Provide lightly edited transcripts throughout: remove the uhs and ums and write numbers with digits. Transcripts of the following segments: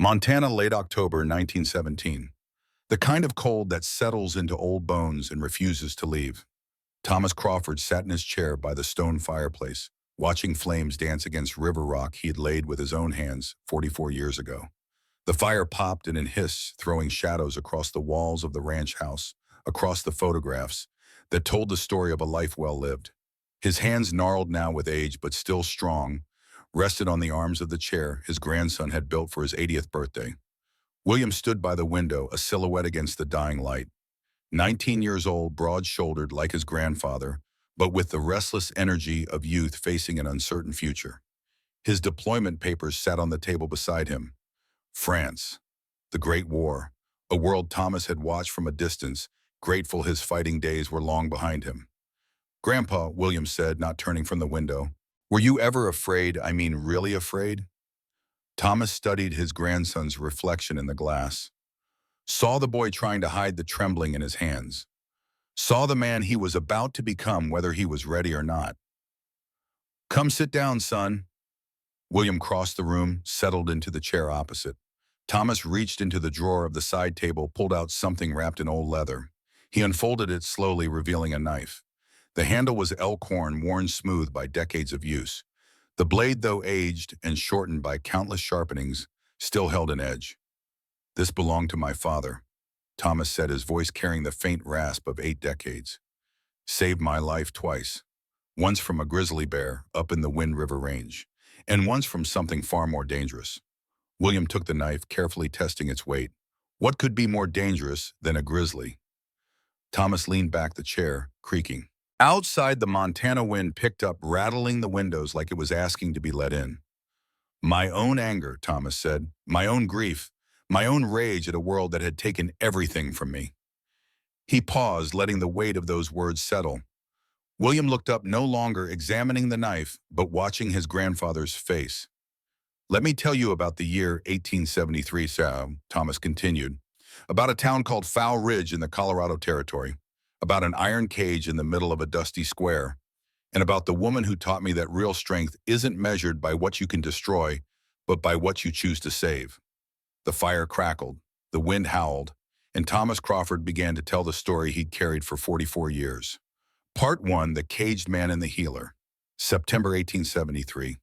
Montana, late October 1917. The kind of cold that settles into old bones and refuses to leave. Thomas Crawford sat in his chair by the stone fireplace, watching flames dance against river rock he had laid with his own hands 44 years ago. The fire popped and hissed, throwing shadows across the walls of the ranch house, across the photographs that told the story of a life well lived. His hands, gnarled now with age but still strong, rested on the arms of the chair his grandson had built for his 80th birthday. William stood by the window, a silhouette against the dying light. 19 years old, broad-shouldered like his grandfather, but with the restless energy of youth facing an uncertain future. His deployment papers sat on the table beside him. France, the Great War, a world Thomas had watched from a distance, grateful his fighting days were long behind him. "Grandpa," William said, not turning from the window, "were you ever afraid, I mean really afraid?" Thomas studied his grandson's reflection in the glass, saw the boy trying to hide the trembling in his hands, saw the man he was about to become whether he was ready or not. "Come sit down, son." William crossed the room, settled into the chair opposite. Thomas reached into the drawer of the side table, pulled out something wrapped in old leather. He unfolded it slowly, revealing a knife. The handle was elk horn, worn smooth by decades of use. The blade, though aged and shortened by countless sharpenings, still held an edge. "This belonged to my father," Thomas said, his voice carrying the faint rasp of 8 decades. "Saved my life twice. Once from a grizzly bear up in the Wind River Range, and once from something far more dangerous." William took the knife, carefully testing its weight. What could be more dangerous than a grizzly? Thomas leaned back the chair, creaking. Outside, the Montana wind picked up, rattling the windows like it was asking to be let in. "My own anger," Thomas said, "my own grief, my own rage at a world that had taken everything from me." He paused, letting the weight of those words settle. William looked up, no longer examining the knife, but watching his grandfather's face. "Let me tell you about the year 1873, sir," Thomas continued. "About a town called Foul Ridge in the Colorado Territory. About an iron cage in the middle of a dusty square. And about the woman who taught me that real strength isn't measured by what you can destroy, but by what you choose to save." The fire crackled, the wind howled, and Thomas Crawford began to tell the story he'd carried for 44 years. Part 1, The Caged Man and the Healer. September 1873.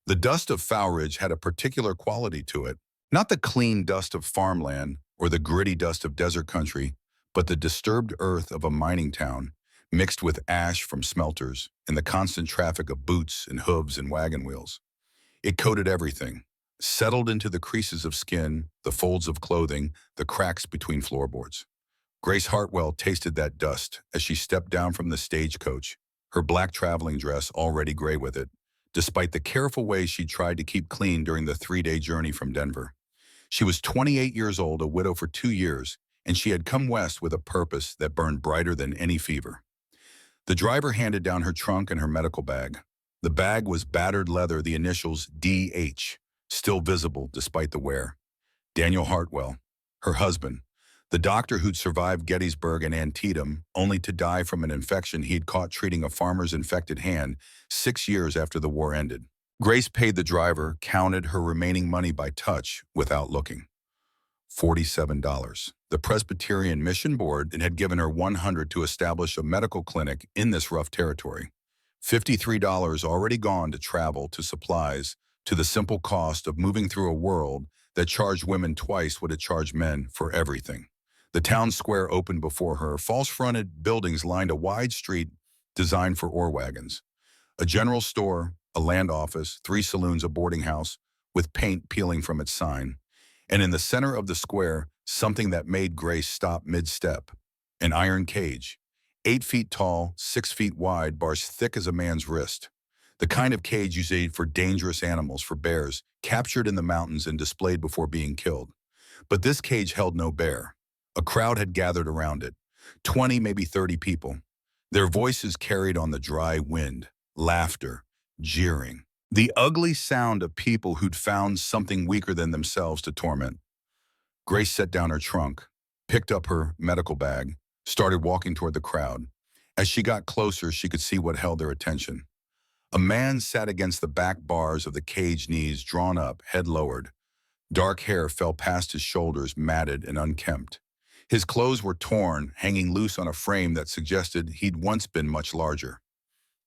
The dust of Foul Ridge had a particular quality to it. Not the clean dust of farmland or the gritty dust of desert country, but the disturbed earth of a mining town, mixed with ash from smelters and the constant traffic of boots and hooves and wagon wheels. It coated everything, settled into the creases of skin, the folds of clothing, the cracks between floorboards. Grace Hartwell tasted that dust as she stepped down from the stagecoach, her black traveling dress already gray with it, despite the careful way she tried to keep clean during the 3-day journey from Denver. She was 28 years old, a widow for 2 years, and she had come west with a purpose that burned brighter than any fever. The driver handed down her trunk and her medical bag. The bag was battered leather, the initials D.H., still visible despite the wear. Daniel Hartwell, her husband, the doctor who'd survived Gettysburg and Antietam, only to die from an infection he'd caught treating a farmer's infected hand 6 years after the war ended. Grace paid the driver, counted her remaining money by touch without looking. $47. The Presbyterian Mission Board had given her $100 to establish a medical clinic in this rough territory. $53 already gone to travel, to supplies, to the simple cost of moving through a world that charged women twice what it charged men for everything. The town square opened before her. False-fronted buildings lined a wide street designed for ore wagons. A general store, a land office, 3 saloons, a boarding house, with paint peeling from its sign. And in the center of the square, something that made Grace stop mid-step. An iron cage, 8 feet tall, 6 feet wide, bars thick as a man's wrist. The kind of cage used for dangerous animals, for bears, captured in the mountains and displayed before being killed. But this cage held no bear. A crowd had gathered around it, 20, maybe 30 people. Their voices carried on the dry wind, laughter, jeering. The ugly sound of people who'd found something weaker than themselves to torment. Grace set down her trunk, picked up her medical bag, started walking toward the crowd. As she got closer, she could see what held their attention. A man sat against the back bars of the cage, knees drawn up, head lowered. Dark hair fell past his shoulders, matted and unkempt. His clothes were torn, hanging loose on a frame that suggested he'd once been much larger.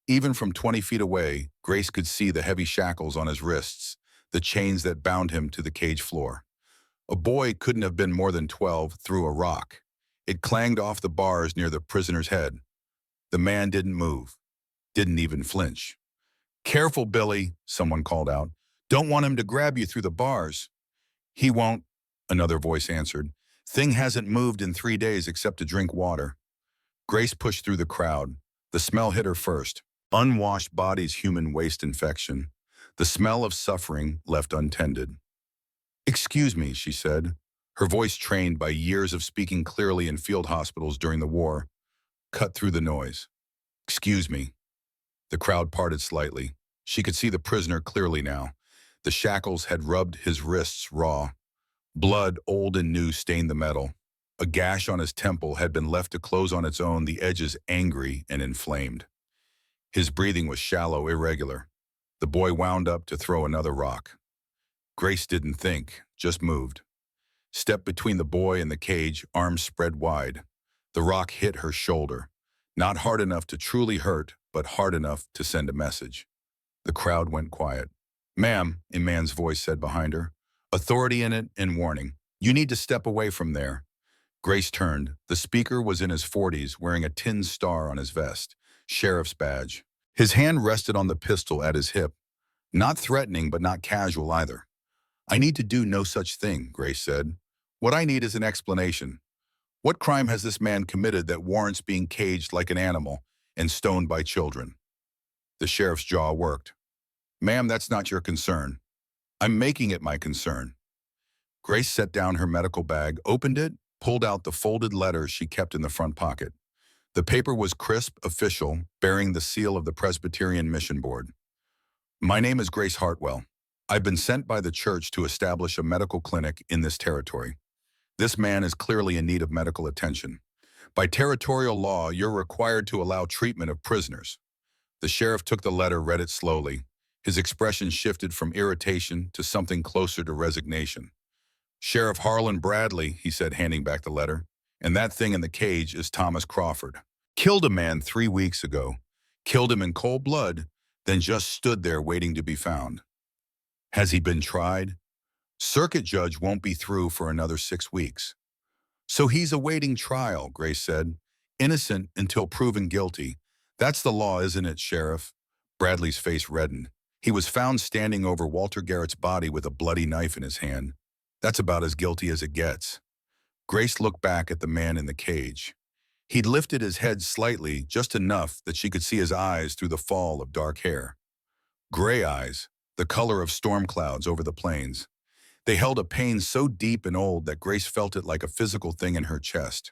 Even from 20 feet away, Grace could see the heavy shackles on his wrists, the chains that bound him to the cage floor. A boy couldn't have been more than 12 threw a rock. It clanged off the bars near the prisoner's head. The man didn't move, didn't even flinch. "Careful, Billy," someone called out. "Don't want him to grab you through the bars." "He won't," another voice answered. "Thing hasn't moved in 3 days except to drink water." Grace pushed through the crowd. The smell hit her first. Unwashed bodies, human waste infection. The smell of suffering left untended. "Excuse me," she said, her voice trained by years of speaking clearly in field hospitals during the war, cut through the noise. "Excuse me." The crowd parted slightly. She could see the prisoner clearly now. The shackles had rubbed his wrists raw. Blood, old and new, stained the metal. A gash on his temple had been left to close on its own, the edges angry and inflamed. His breathing was shallow, irregular. The boy wound up to throw another rock. Grace didn't think, just moved. Stepped between the boy and the cage, arms spread wide. The rock hit her shoulder. Not hard enough to truly hurt, but hard enough to send a message. The crowd went quiet. "Ma'am," a man's voice said behind her. "Authority in it and warning. You need to step away from there." Grace turned. The speaker was in his 40s, wearing a tin star on his vest, sheriff's badge. His hand rested on the pistol at his hip. Not threatening, but not casual either. "I need to do no such thing," Grace said. "What I need is an explanation. What crime has this man committed that warrants being caged like an animal and stoned by children?" The sheriff's jaw worked. "Ma'am, that's not your concern. I'm making it my concern." Grace set down her medical bag, opened it, pulled out the folded letter she kept in the front pocket. The paper was crisp, official, bearing the seal of the Presbyterian Mission Board. "My name is Grace Hartwell. I've been sent by the church to establish a medical clinic in this territory. This man is clearly in need of medical attention. By territorial law, you're required to allow treatment of prisoners." The sheriff took the letter, read it slowly. His expression shifted from irritation to something closer to resignation. "Sheriff Harlan Bradley," he said, handing back the letter, "and that thing in the cage is Thomas Crawford. Killed a man 3 weeks ago. Killed him in cold blood, then just stood there waiting to be found. Has he been tried? Circuit judge won't be through for another 6 weeks. So he's awaiting trial," Grace said. "Innocent until proven guilty. That's the law, isn't it, Sheriff?" Bradley's face reddened. He was found standing over Walter Garrett's body with a bloody knife in his hand. That's about as guilty as it gets. Grace looked back at the man in the cage. He'd lifted his head slightly, just enough that she could see his eyes through the fall of dark hair. Gray eyes, the color of storm clouds over the plains. They held a pain so deep and old that Grace felt it like a physical thing in her chest.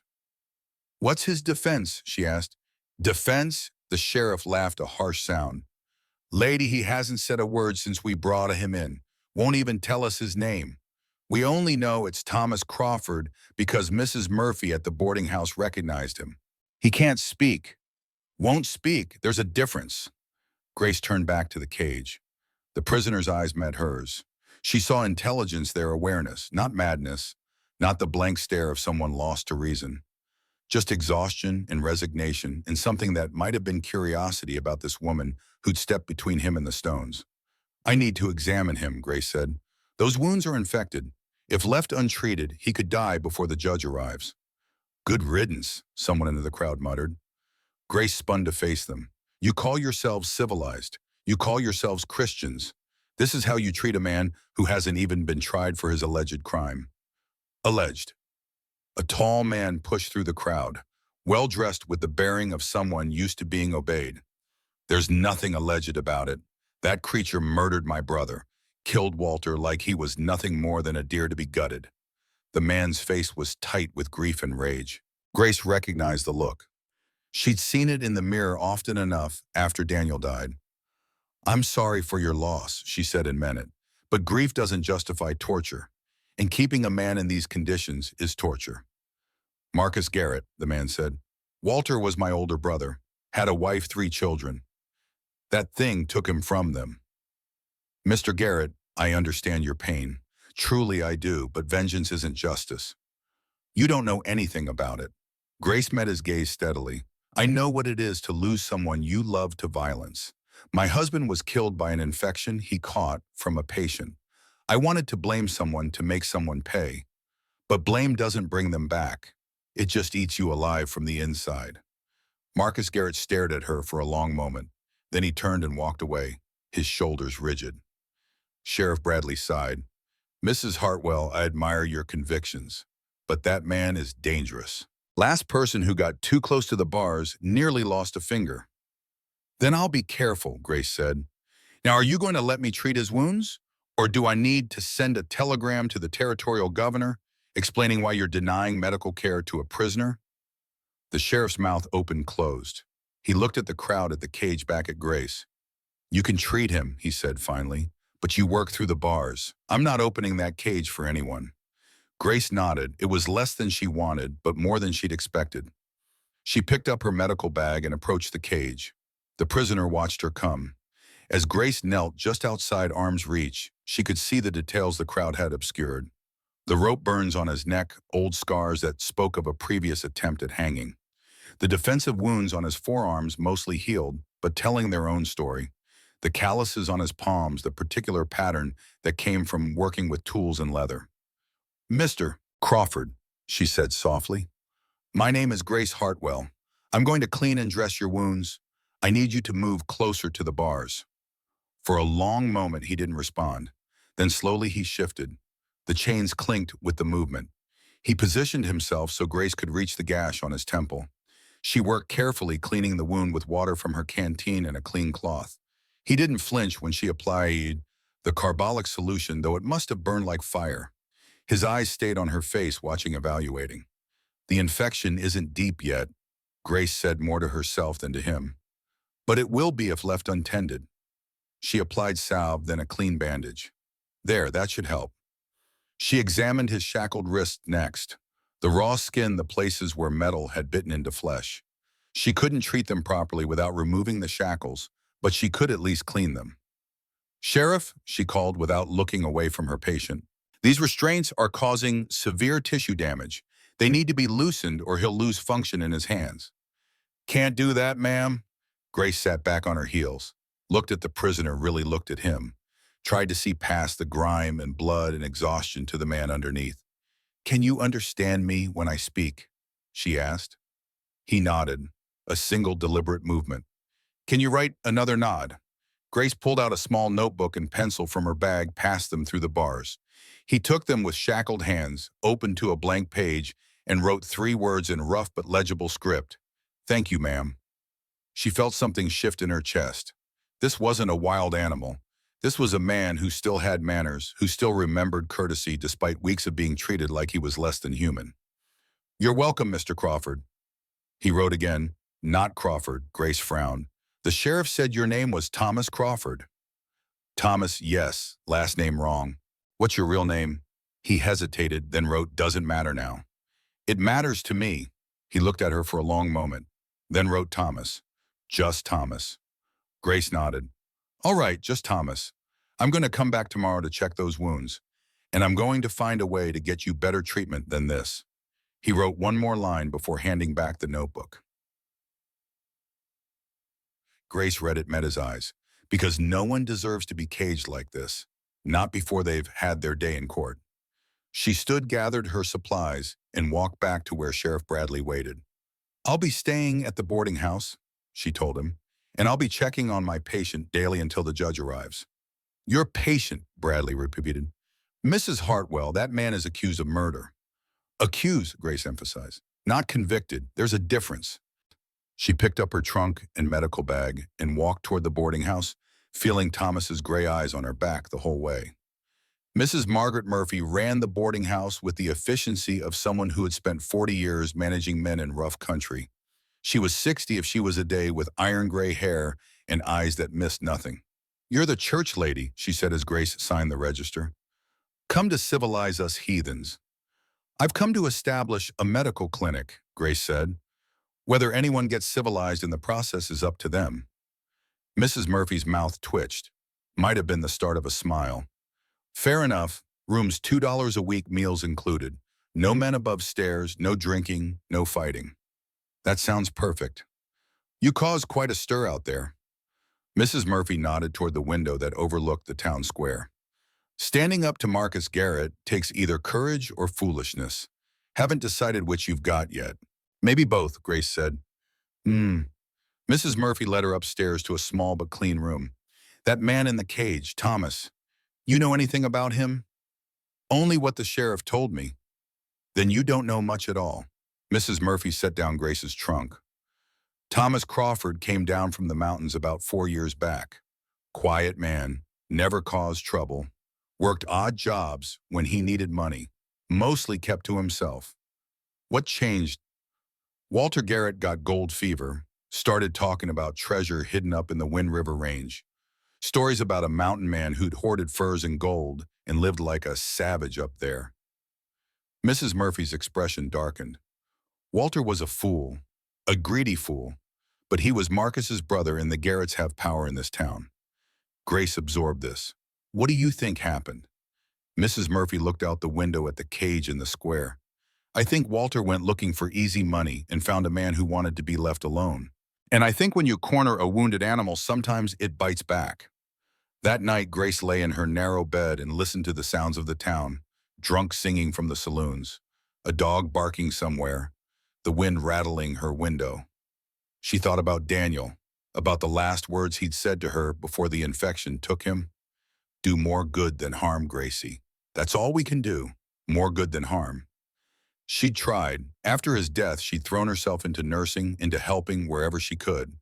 "What's his defense?" she asked. "Defense?" The sheriff laughed, a harsh sound. "Lady, he hasn't said a word since we brought him in. Won't even tell us his name. We only know it's Thomas Crawford because Mrs. Murphy at the boarding house recognized him. He can't speak. Won't speak. There's a difference." Grace turned back to the cage. The prisoner's eyes met hers. She saw intelligence there, awareness, not madness, not the blank stare of someone lost to reason. Just exhaustion and resignation and something that might have been curiosity about this woman who'd stepped between him and the stones. "I need to examine him," Grace said. "Those wounds are infected. If left untreated, he could die before the judge arrives." "Good riddance," someone in the crowd muttered. Grace spun to face them. "You call yourselves civilized. You call yourselves Christians. This is how you treat a man who hasn't even been tried for his alleged crime." Alleged. A tall man pushed through the crowd, well-dressed with the bearing of someone used to being obeyed. "There's nothing alleged about it. That creature murdered my brother, killed Walter like he was nothing more than a deer to be gutted." The man's face was tight with grief and rage. Grace recognized the look. She'd seen it in the mirror often enough after Daniel died. "I'm sorry for your loss," she said and meant it. "But grief doesn't justify torture. And keeping a man in these conditions is torture." "Marcus Garrett," the man said. "Walter was my older brother, had a wife, 3 children. That thing took him from them. Mr. Garrett, I understand your pain. Truly I do, but vengeance isn't justice. You don't know anything about it. Grace met his gaze steadily. I know what it is to lose someone you love to violence. My husband was killed by an infection he caught from a patient. I wanted to blame someone to make someone pay, but blame doesn't bring them back. It just eats you alive from the inside. Marcus Garrett stared at her for a long moment. Then he turned and walked away, his shoulders rigid. Sheriff Bradley sighed. Mrs. Hartwell, I admire your convictions, but that man is dangerous. Last person who got too close to the bars nearly lost a finger. Then I'll be careful, Grace said. Now, are you going to let me treat his wounds? Or do I need to send a telegram to the territorial governor explaining why you're denying medical care to a prisoner? The sheriff's mouth open-closed. He looked at the crowd at the cage back at Grace. You can treat him, he said finally, but you work through the bars. I'm not opening that cage for anyone. Grace nodded. It was less than she wanted, but more than she'd expected. She picked up her medical bag and approached the cage. The prisoner watched her come. As Grace knelt just outside arm's reach, she could see the details the crowd had obscured. The rope burns on his neck, old scars that spoke of a previous attempt at hanging. The defensive wounds on his forearms mostly healed, but telling their own story. The calluses on his palms, the particular pattern that came from working with tools and leather. Mr. Crawford, she said softly. My name is Grace Hartwell. I'm going to clean and dress your wounds. I need you to move closer to the bars. For a long moment, he didn't respond. Then slowly he shifted. The chains clinked with the movement. He positioned himself so Grace could reach the gash on his temple. She worked carefully, cleaning the wound with water from her canteen and a clean cloth. He didn't flinch when she applied the carbolic solution, though it must have burned like fire. His eyes stayed on her face, watching, evaluating. The infection isn't deep yet, Grace said more to herself than to him. But it will be if left untended. She applied salve, then a clean bandage. There, that should help. She examined his shackled wrist next. The raw skin, the places where metal had bitten into flesh. She couldn't treat them properly without removing the shackles, but she could at least clean them. Sheriff, she called without looking away from her patient. These restraints are causing severe tissue damage. They need to be loosened or he'll lose function in his hands. Can't do that, ma'am. Grace sat back on her heels, looked at the prisoner, really looked at him, tried to see past the grime and blood and exhaustion to the man underneath. Can you understand me when I speak? She asked. He nodded, a single deliberate movement. Can you write another nod? Grace pulled out a small notebook and pencil from her bag, passed them through the bars. He took them with shackled hands, opened to a blank page, and wrote 3 words in rough but legible script. Thank you, ma'am. She felt something shift in her chest. This wasn't a wild animal. This was a man who still had manners, who still remembered courtesy despite weeks of being treated like he was less than human. You're welcome, Mr. Crawford. He wrote again, not Crawford. Grace frowned. The sheriff said your name was Thomas Crawford. Thomas, yes, last name wrong. What's your real name? He hesitated, then wrote, doesn't matter now. It matters to me. He looked at her for a long moment, then wrote Thomas. Just Thomas. Grace nodded. All right, just Thomas. I'm going to come back tomorrow to check those wounds, and I'm going to find a way to get you better treatment than this. He wrote one more line before handing back the notebook. Grace read it, met his eyes. Because no one deserves to be caged like this, not before they've had their day in court. She stood, gathered her supplies, and walked back to where Sheriff Bradley waited. I'll be staying at the boarding house, she told him, and I'll be checking on my patient daily until the judge arrives. Your patient, Bradley repeated. Mrs. Hartwell, that man is accused of murder. Accused, Grace emphasized. Not convicted. There's a difference. She picked up her trunk and medical bag and walked toward the boarding house, feeling Thomas's gray eyes on her back the whole way. Mrs. Margaret Murphy ran the boarding house with the efficiency of someone who had spent 40 years managing men in rough country. She was 60 if she was a day, with iron gray hair and eyes that missed nothing. You're the church lady, she said as Grace signed the register. Come to civilize us heathens. I've come to establish a medical clinic, Grace said. Whether anyone gets civilized in the process is up to them. Mrs. Murphy's mouth twitched. Might have been the start of a smile. Fair enough. Rooms $2 a week, meals included. No men above stairs, no drinking, no fighting. That sounds perfect. You caused quite a stir out there. Mrs. Murphy nodded toward the window that overlooked the town square. Standing up to Marcus Garrett takes either courage or foolishness. Haven't decided which you've got yet. Maybe both, Grace said. Mrs. Murphy led her upstairs to a small but clean room. That man in the cage, Thomas. You know anything about him? Only what the sheriff told me. Then you don't know much at all. Mrs. Murphy set down Grace's trunk. Thomas Crawford came down from the mountains about 4 years back. Quiet man, never caused trouble. Worked odd jobs when he needed money. Mostly kept to himself. What changed? Walter Garrett got gold fever, started talking about treasure hidden up in the Wind River Range. Stories about a mountain man who'd hoarded furs and gold and lived like a savage up there. Mrs. Murphy's expression darkened. Walter was a fool, a greedy fool, but he was Marcus's brother and the Garretts have power in this town. Grace absorbed this. What do you think happened? Mrs. Murphy looked out the window at the cage in the square. I think Walter went looking for easy money and found a man who wanted to be left alone. And I think when you corner a wounded animal, sometimes it bites back. That night, Grace lay in her narrow bed and listened to the sounds of the town, drunk singing from the saloons, a dog barking somewhere, the wind rattling her window. She thought about Daniel, about the last words he'd said to her before the infection took him. Do more good than harm, Gracie. That's all we can do, more good than harm. She'd tried. After his death, she'd thrown herself into nursing, into helping wherever she could.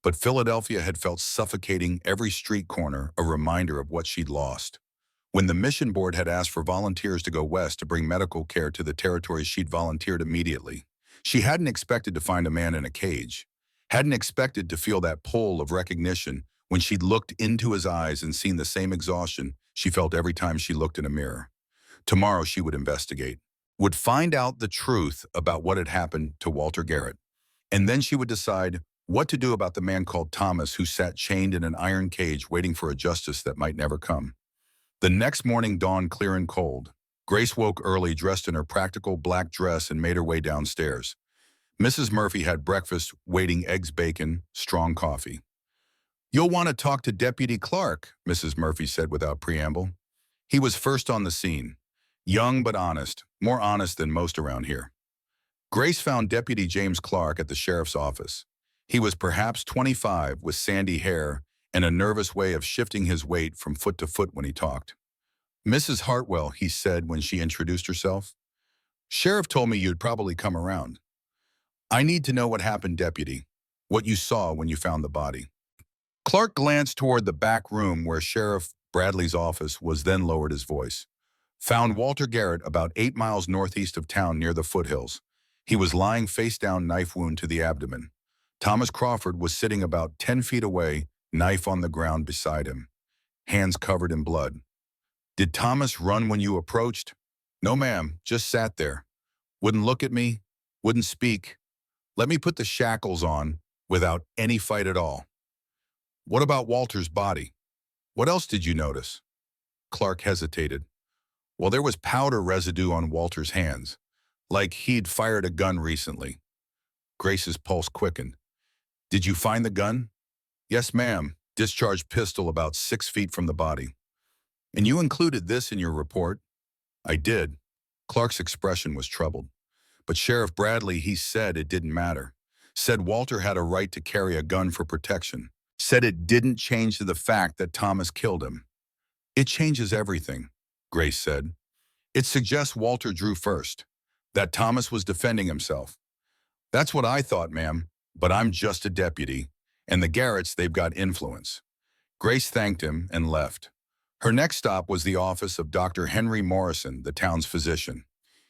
But Philadelphia had felt suffocating, every street corner a reminder of what she'd lost. When the mission board had asked for volunteers to go west to bring medical care to the territories, she'd volunteered immediately. She hadn't expected to find a man in a cage, hadn't expected to feel that pull of recognition when she'd looked into his eyes and seen the same exhaustion she felt every time she looked in a mirror. Tomorrow she would investigate, would find out the truth about what had happened to Walter Garrett. And then she would decide what to do about the man called Thomas who sat chained in an iron cage waiting for a justice that might never come. The next morning dawned clear and cold. Grace woke early, dressed in her practical black dress, and made her way downstairs. Mrs. Murphy had breakfast, waiting eggs, bacon, strong coffee. You'll want to talk to Deputy Clark, Mrs. Murphy said without preamble. He was first on the scene. Young but honest, more honest than most around here. Grace found Deputy James Clark at the sheriff's office. He was perhaps 25, with sandy hair and a nervous way of shifting his weight from foot to foot when he talked. Mrs. Hartwell, he said when she introduced herself. Sheriff told me you'd probably come around. I need to know what happened, Deputy. What you saw when you found the body. Clark glanced toward the back room where Sheriff Bradley's office was, then lowered his voice. Found Walter Garrett about 8 miles northeast of town near the foothills. He was lying face down, knife wound to the abdomen. Thomas Crawford was sitting about 10 feet away, knife on the ground beside him, hands covered in blood. Did Thomas run when you approached? No, ma'am, just sat there. Wouldn't look at me, wouldn't speak. Let me put the shackles on without any fight at all. What about Walter's body? What else did you notice? Clark hesitated. Well, there was powder residue on Walter's hands, like he'd fired a gun recently. Grace's pulse quickened. Did you find the gun? Yes, ma'am. Discharged pistol about 6 feet from the body. And you included this in your report? I did. Clark's expression was troubled. But Sheriff Bradley, he said it didn't matter. Said Walter had a right to carry a gun for protection. Said it didn't change the fact that Thomas killed him. It changes everything, Grace said. It suggests Walter drew first, that Thomas was defending himself. That's what I thought, ma'am, but I'm just a deputy, and the Garretts, they've got influence. Grace thanked him and left. Her next stop was the office of Dr. Henry Morrison, the town's physician.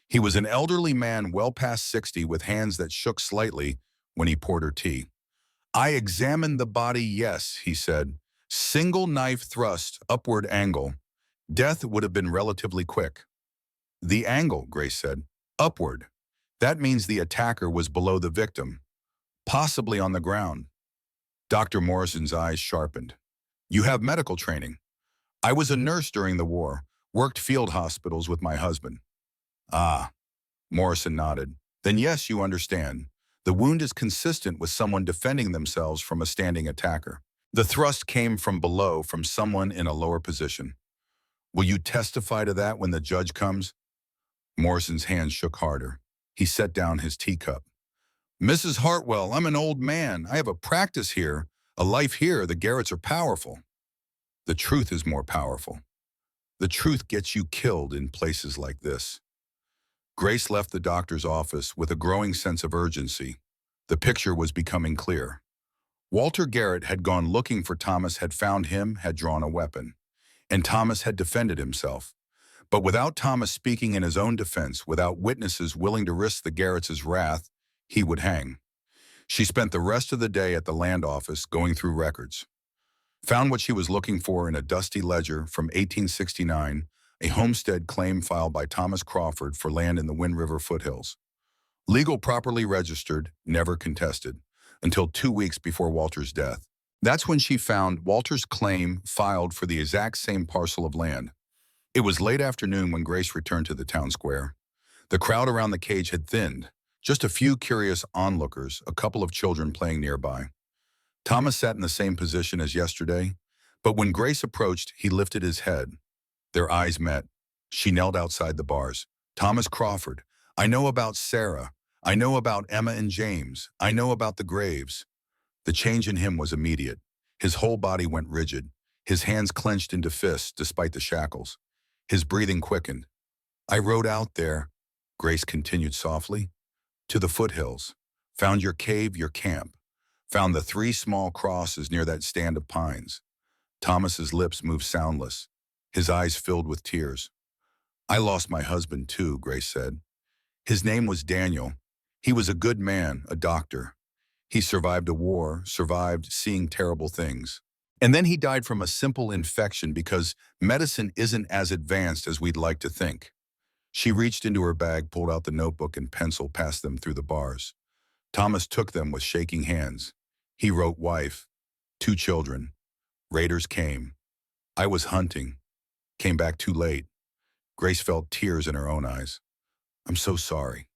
He was an elderly man well past 60 with hands that shook slightly when he poured her tea. I examined the body, yes, he said. Single knife thrust, upward angle. Death would have been relatively quick. The angle, Grace said. Upward. That means the attacker was below the victim, possibly on the ground. Dr. Morrison's eyes sharpened. You have medical training. I was a nurse during the war. Worked field hospitals with my husband. Ah, Morrison nodded. Then yes, you understand. The wound is consistent with someone defending themselves from a standing attacker. The thrust came from below, from someone in a lower position. Will you testify to that when the judge comes? Morrison's hand shook harder. He set down his teacup. Mrs. Hartwell, I'm an old man. I have a practice here, a life here. The Garretts are powerful. The truth is more powerful. The truth gets you killed in places like this. Grace left the doctor's office with a growing sense of urgency. The picture was becoming clear. Walter Garrett had gone looking for Thomas, had found him, had drawn a weapon. And Thomas had defended himself. But without Thomas speaking in his own defense, without witnesses willing to risk the Garretts' wrath, he would hang. She spent the rest of the day at the land office going through records. Found what she was looking for in a dusty ledger from 1869, a homestead claim filed by Thomas Crawford for land in the Wind River foothills. Legal, properly registered, never contested, until 2 weeks before Walter's death. That's when she found Walter's claim filed for the exact same parcel of land. It was late afternoon when Grace returned to the town square. The crowd around the cage had thinned. Just a few curious onlookers, a couple of children playing nearby. Thomas sat in the same position as yesterday, but when Grace approached, he lifted his head. Their eyes met. She knelt outside the bars. Thomas Crawford, I know about Sarah. I know about Emma and James. I know about the graves. The change in him was immediate. His whole body went rigid. His hands clenched into fists despite the shackles. His breathing quickened. I rode out there, Grace continued softly, to the foothills. Found your cave, your camp. Found the 3 small crosses near that stand of pines. Thomas's lips moved soundless. His eyes filled with tears. I lost my husband too, Grace said. His name was Daniel. He was a good man, a doctor. He survived a war, survived seeing terrible things. And then he died from a simple infection because medicine isn't as advanced as we'd like to think. She reached into her bag, pulled out the notebook and pencil, passed them through the bars. Thomas took them with shaking hands. He wrote wife, 2 children. Raiders came. I was hunting. Came back too late. Grace felt tears in her own eyes. I'm so sorry.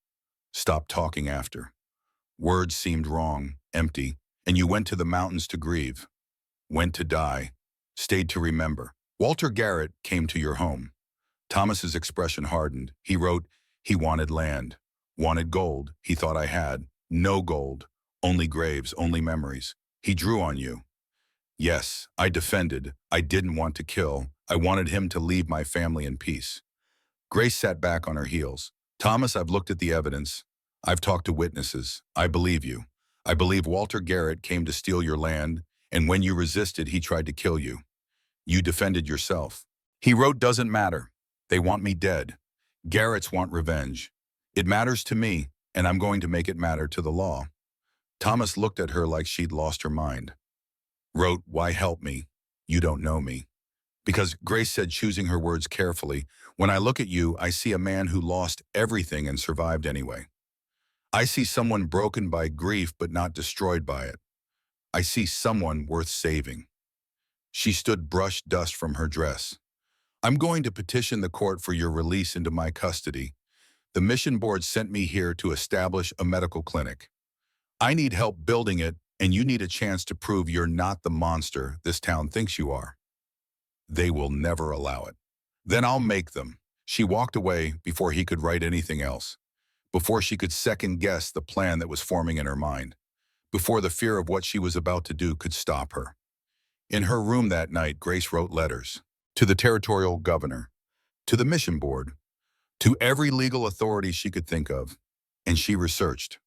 Stopped talking after. Words seemed wrong, empty, and you went to the mountains to grieve. Went to die. Stayed to remember. Walter Garrett came to your home. Thomas's expression hardened. He wrote, he wanted land. Wanted gold. He thought I had. No gold. Only graves, only memories. He drew on you. Yes, I defended. I didn't want to kill. I wanted him to leave my family in peace. Grace sat back on her heels. Thomas, I've looked at the evidence. I've talked to witnesses. I believe you. I believe Walter Garrett came to steal your land, and when you resisted, he tried to kill you. You defended yourself. He wrote, doesn't matter. They want me dead. Garretts want revenge. It matters to me, and I'm going to make it matter to the law. Thomas looked at her like she'd lost her mind. Wrote, why help me? You don't know me. Because Grace said, choosing her words carefully, when I look at you, I see a man who lost everything and survived anyway. I see someone broken by grief but not destroyed by it. I see someone worth saving. She stood, brushed dust from her dress. I'm going to petition the court for your release into my custody. The mission board sent me here to establish a medical clinic. I need help building it, and you need a chance to prove you're not the monster this town thinks you are. They will never allow it. Then I'll make them. She walked away before he could write anything else, before she could second-guess the plan that was forming in her mind, before the fear of what she was about to do could stop her. In her room that night, Grace wrote letters to the territorial governor, to the mission board, to every legal authority she could think of, and she researched.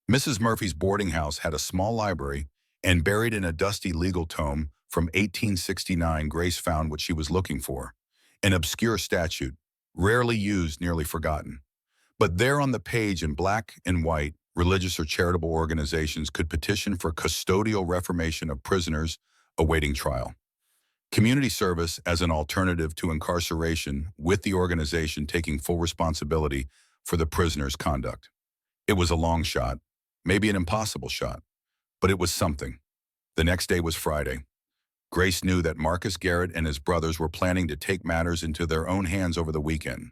Mrs. Murphy's boarding house had a small library, and buried in a dusty legal tome from 1869, Grace found what she was looking for, an obscure statute, rarely used, nearly forgotten. But there on the page in black and white, religious or charitable organizations could petition for custodial reformation of prisoners awaiting trial. Community service as an alternative to incarceration, with the organization taking full responsibility for the prisoner's conduct. It was a long shot, maybe an impossible shot, but it was something. The next day was Friday. Grace knew that Marcus Garrett and his brothers were planning to take matters into their own hands over the weekend.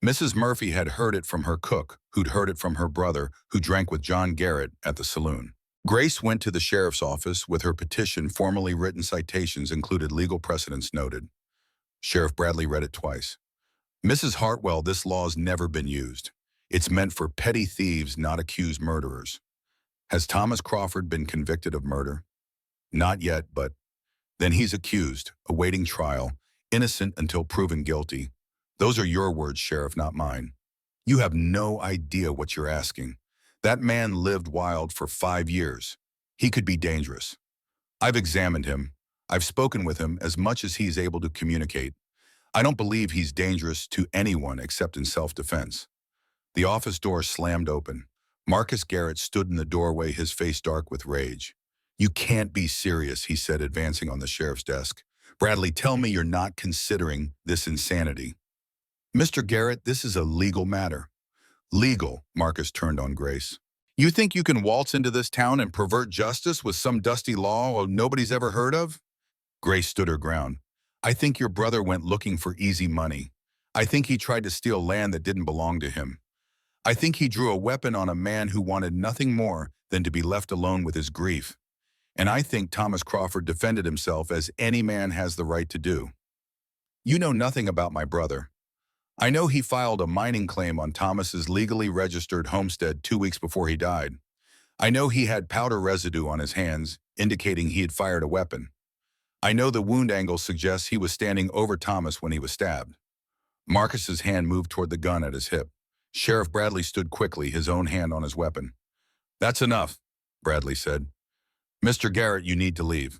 Mrs. Murphy had heard it from her cook, who'd heard it from her brother, who drank with John Garrett at the saloon. Grace went to the sheriff's office with her petition. Formally written citations included legal precedents noted. Sheriff Bradley read it twice. Mrs. Hartwell, this law's never been used. It's meant for petty thieves, not accused murderers. Has Thomas Crawford been convicted of murder? Not yet, but then he's accused, awaiting trial, innocent until proven guilty. Those are your words, Sheriff, not mine. You have no idea what you're asking. That man lived wild for 5 years. He could be dangerous. I've examined him. I've spoken with him as much as he's able to communicate. I don't believe he's dangerous to anyone except in self-defense. The office door slammed open. Marcus Garrett stood in the doorway, his face dark with rage. You can't be serious, he said, advancing on the sheriff's desk. Bradley, tell me you're not considering this insanity. Mr. Garrett, this is a legal matter. Legal, Marcus turned on Grace. You think you can waltz into this town and pervert justice with some dusty law nobody's ever heard of? Grace stood her ground. I think your brother went looking for easy money. I think he tried to steal land that didn't belong to him. I think he drew a weapon on a man who wanted nothing more than to be left alone with his grief. And I think Thomas Crawford defended himself as any man has the right to do. You know nothing about my brother. I know he filed a mining claim on Thomas's legally registered homestead 2 weeks before he died. I know he had powder residue on his hands, indicating he had fired a weapon. I know the wound angle suggests he was standing over Thomas when he was stabbed. Marcus's hand moved toward the gun at his hip. Sheriff Bradley stood quickly, his own hand on his weapon. That's enough, Bradley said. Mr. Garrett, you need to leave.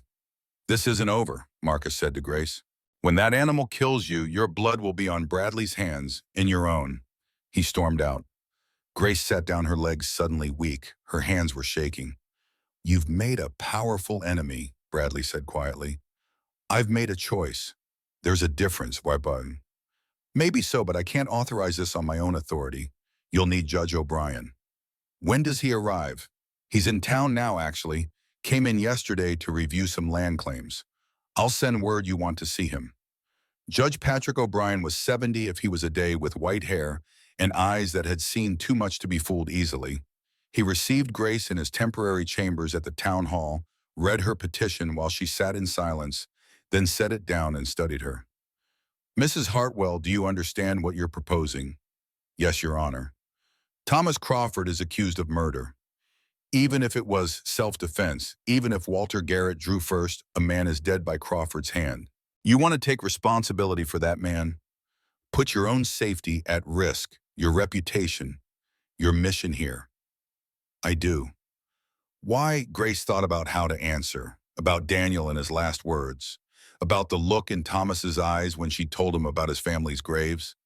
This isn't over, Marcus said to Grace. When that animal kills you, your blood will be on Bradley's hands, in your own. He stormed out. Grace sat down, her legs suddenly weak. Her hands were shaking. You've made a powerful enemy, Bradley said quietly. I've made a choice. There's a difference, why, button? Maybe so, but I can't authorize this on my own authority. You'll need Judge O'Brien. When does he arrive? He's in town now, actually. Came in yesterday to review some land claims. I'll send word you want to see him. Judge Patrick O'Brien was 70 if he was a day, with white hair and eyes that had seen too much to be fooled easily. He received Grace in his temporary chambers at the town hall, read her petition while she sat in silence, then set it down and studied her. Mrs. Hartwell, do you understand what you're proposing? Yes, Your Honor. Thomas Crawford is accused of murder. Even if it was self-defense, even if Walter Garrett drew first, a man is dead by Crawford's hand. You want to take responsibility for that man? Put your own safety at risk, your reputation, your mission here. I do. Why? Grace thought about how to answer, about Daniel and his last words, about the look in Thomas's eyes when she told him about his family's graves,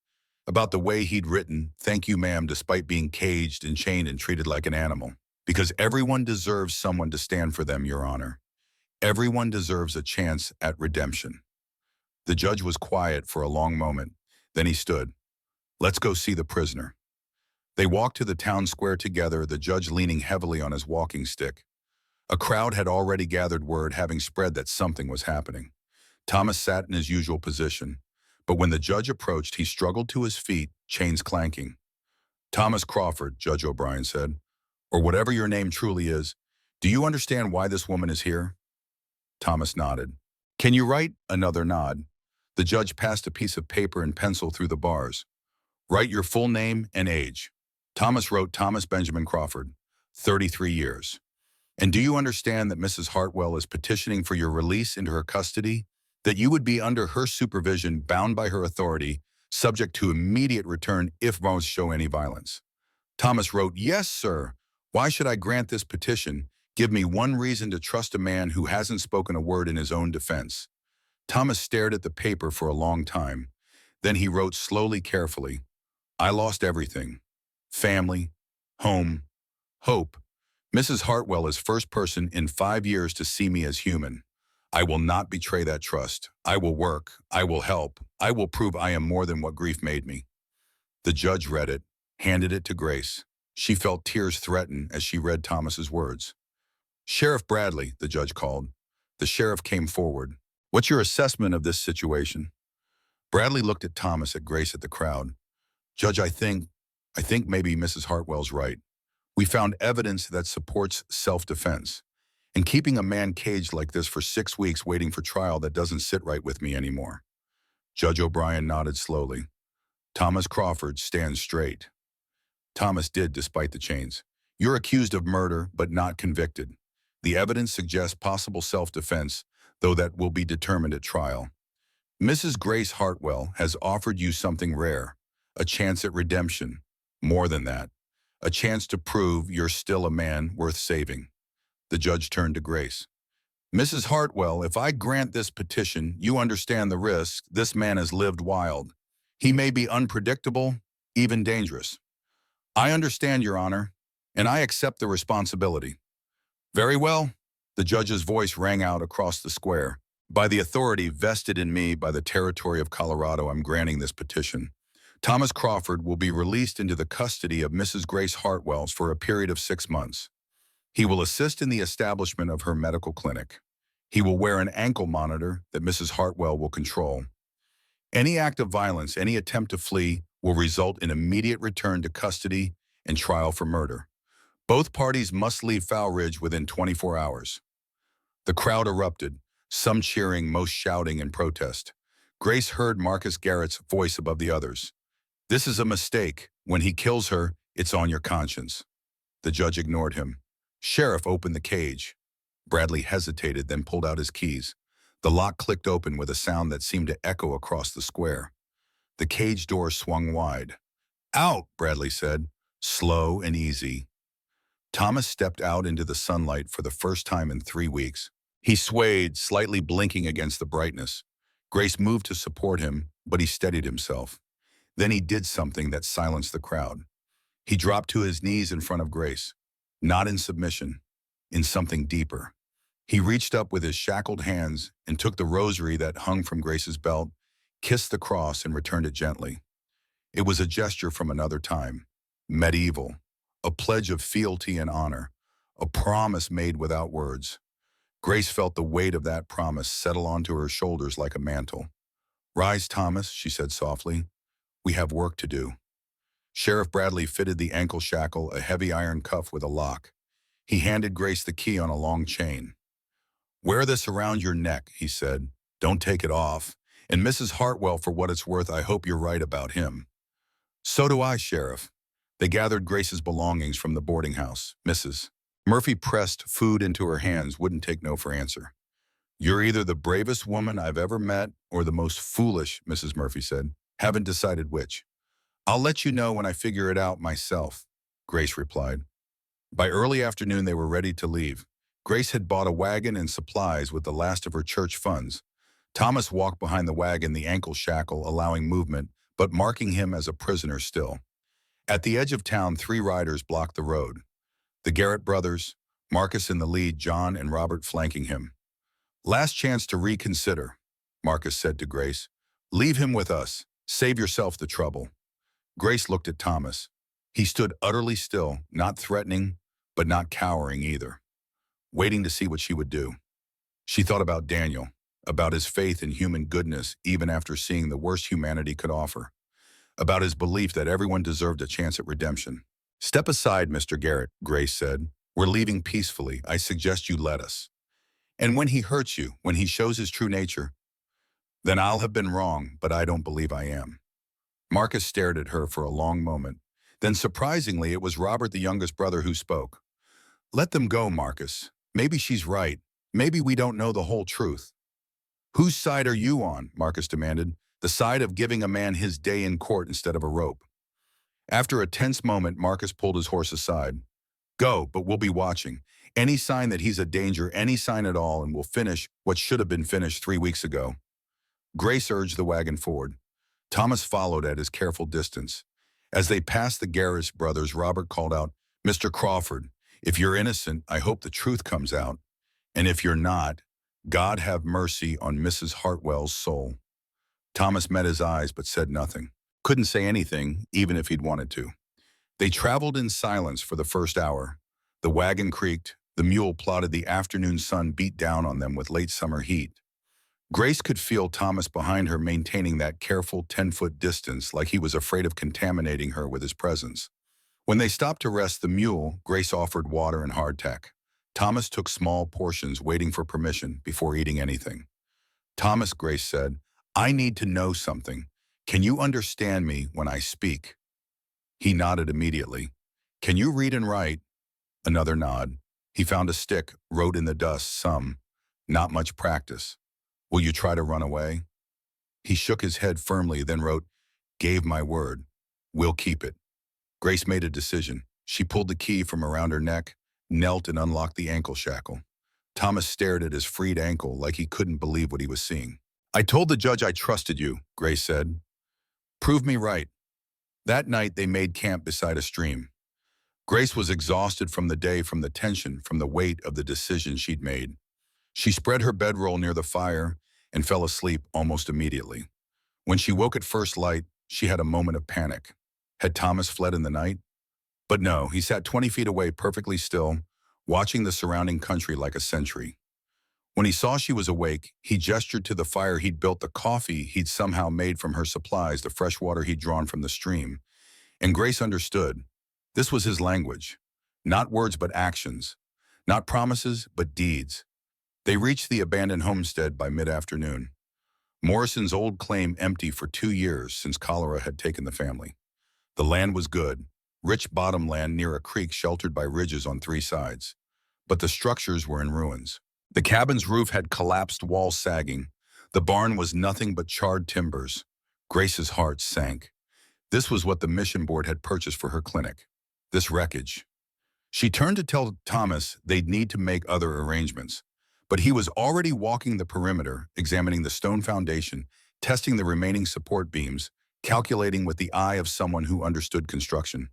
about the way he'd written, "Thank you, ma'am," despite being caged and chained and treated like an animal. Because everyone deserves someone to stand for them, Your Honor. Everyone deserves a chance at redemption. The judge was quiet for a long moment. Then he stood. Let's go see the prisoner. They walked to the town square together, the judge leaning heavily on his walking stick. A crowd had already gathered, word having spread that something was happening. Thomas sat in his usual position, but when the judge approached, he struggled to his feet, chains clanking. Thomas Crawford, Judge O'Brien said, or whatever your name truly is, do you understand why this woman is here? Thomas nodded. Can you write? Another nod. The judge passed a piece of paper and pencil through the bars. Write your full name and age. Thomas wrote Thomas Benjamin Crawford, 33 years. And do you understand that Mrs. Hartwell is petitioning for your release into her custody, that you would be under her supervision, bound by her authority, subject to immediate return if most show any violence? Thomas wrote, yes, sir. Why should I grant this petition? Give me one reason to trust a man who hasn't spoken a word in his own defense. Thomas stared at the paper for a long time. Then he wrote slowly, carefully, I lost everything. Family, home, hope. Mrs. Hartwell is first person in 5 years to see me as human. I will not betray that trust. I will work. I will help. I will prove I am more than what grief made me. The judge read it, handed it to Grace. She felt tears threaten as she read Thomas's words. Sheriff Bradley, the judge called. The sheriff came forward. What's your assessment of this situation? Bradley looked at Thomas, at Grace, at the crowd. Judge, I think maybe Mrs. Hartwell's right. We found evidence that supports self-defense. And keeping a man caged like this for 6 weeks waiting for trial, that doesn't sit right with me anymore. Judge O'Brien nodded slowly. Thomas Crawford, stand straight. Thomas did, despite the chains. You're accused of murder, but not convicted. The evidence suggests possible self-defense, though that will be determined at trial. Mrs. Grace Hartwell has offered you something rare, a chance at redemption. More than that, a chance to prove you're still a man worth saving. The judge turned to Grace. Mrs. Hartwell, if I grant this petition, you understand the risk. This man has lived wild. He may be unpredictable, even dangerous. I understand, Your Honor, and I accept the responsibility. Very well, the judge's voice rang out across the square. By the authority vested in me by the territory of Colorado, I'm granting this petition. Thomas Crawford will be released into the custody of Mrs. Grace Hartwell for a period of 6 months. He will assist in the establishment of her medical clinic. He will wear an ankle monitor that Mrs. Hartwell will control. Any act of violence, any attempt to flee, will result in immediate return to custody and trial for murder. Both parties must leave Foul Ridge within 24 hours. The crowd erupted, some cheering, most shouting in protest. Grace heard Marcus Garrett's voice above the others. This is a mistake. When he kills her, it's on your conscience. The judge ignored him. Sheriff, opened the cage. Bradley hesitated, then pulled out his keys. The lock clicked open with a sound that seemed to echo across the square. The cage door swung wide. Out, Bradley said, slow and easy. Thomas stepped out into the sunlight for the first time in 3 weeks. He swayed, slightly blinking against the brightness. Grace moved to support him, but he steadied himself. Then he did something that silenced the crowd. He dropped to his knees in front of Grace, not in submission, in something deeper. He reached up with his shackled hands and took the rosary that hung from Grace's belt, kissed the cross, and returned it gently. It was a gesture from another time, medieval, a pledge of fealty and honor, a promise made without words. Grace felt the weight of that promise settle onto her shoulders like a mantle. Rise, Thomas, she said softly. We have work to do. Sheriff Bradley fitted the ankle shackle, a heavy iron cuff with a lock. He handed Grace the key on a long chain. Wear this around your neck, he said. Don't take it off. And Mrs. Hartwell, for what it's worth, I hope you're right about him. So do I, Sheriff. They gathered Grace's belongings from the boarding house. Mrs. Murphy pressed food into her hands, wouldn't take no for answer. You're either the bravest woman I've ever met or the most foolish, Mrs. Murphy said. Haven't decided which. I'll let you know when I figure it out myself, Grace replied. By early afternoon, they were ready to leave. Grace had bought a wagon and supplies with the last of her church funds. Thomas walked behind the wagon, the ankle shackle allowing movement, but marking him as a prisoner still. At the edge of town, 3 riders blocked the road. The Garrett brothers, Marcus in the lead, John and Robert flanking him. Last chance to reconsider, Marcus said to Grace. Leave him with us. Save yourself the trouble. Grace looked at Thomas. He stood utterly still, not threatening, but not cowering either, waiting to see what she would do. She thought about Daniel, about his faith in human goodness even after seeing the worst humanity could offer, about his belief that everyone deserved a chance at redemption. Step aside, Mr. Garrett, Grace said. We're leaving peacefully. I suggest you let us. And when he hurts you, when he shows his true nature, then I'll have been wrong, but I don't believe I am. Marcus stared at her for a long moment. Then surprisingly, it was Robert, the youngest brother, who spoke. Let them go, Marcus. Maybe she's right. Maybe we don't know the whole truth. Whose side are you on? Marcus demanded. The side of giving a man his day in court instead of a rope. After a tense moment, Marcus pulled his horse aside. Go, but we'll be watching. Any sign that he's a danger, any sign at all, and we'll finish what should have been finished 3 weeks ago. Grace urged the wagon forward. Thomas followed at his careful distance. As they passed the Garrett brothers, Robert called out, Mr. Crawford, if you're innocent, I hope the truth comes out. And if you're not, God have mercy on Mrs. Hartwell's soul. Thomas met his eyes but said nothing. Couldn't say anything, even if he'd wanted to. They traveled in silence for the first hour. The wagon creaked, the mule plodded, the afternoon sun beat down on them with late summer heat. Grace could feel Thomas behind her maintaining that careful 10-foot distance like he was afraid of contaminating her with his presence. When they stopped to rest the mule, Grace offered water and hardtack. Thomas took small portions, waiting for permission before eating anything. Thomas, Grace said, I need to know something. Can you understand me when I speak? He nodded immediately. Can you read and write? Another nod. He found a stick, wrote in the dust some. Not much practice. Will you try to run away? He shook his head firmly, then wrote, Gave my word. We'll keep it. Grace made a decision. She pulled the key from around her neck, knelt and unlocked the ankle shackle. Thomas stared at his freed ankle like he couldn't believe what he was seeing. I told the judge I trusted you, Grace said. Prove me right. That night they made camp beside a stream. Grace was exhausted from the day, from the tension, from the weight of the decision she'd made. She spread her bedroll near the fire and fell asleep almost immediately. When she woke at first light, she had a moment of panic. Had Thomas fled in the night? But no, he sat 20 feet away perfectly still, watching the surrounding country like a sentry. When he saw she was awake, he gestured to the fire he'd built, the coffee he'd somehow made from her supplies, the fresh water he'd drawn from the stream. And Grace understood. This was his language. Not words but actions. Not promises but deeds. They reached the abandoned homestead by mid-afternoon. Morrison's old claim empty for 2 years since cholera had taken the family. The land was good, rich bottomland near a creek sheltered by ridges on 3 sides. But the structures were in ruins. The cabin's roof had collapsed, walls sagging. The barn was nothing but charred timbers. Grace's heart sank. This was what the mission board had purchased for her clinic. This wreckage. She turned to tell Thomas they'd need to make other arrangements. But he was already walking the perimeter, examining the stone foundation, testing the remaining support beams, calculating with the eye of someone who understood construction.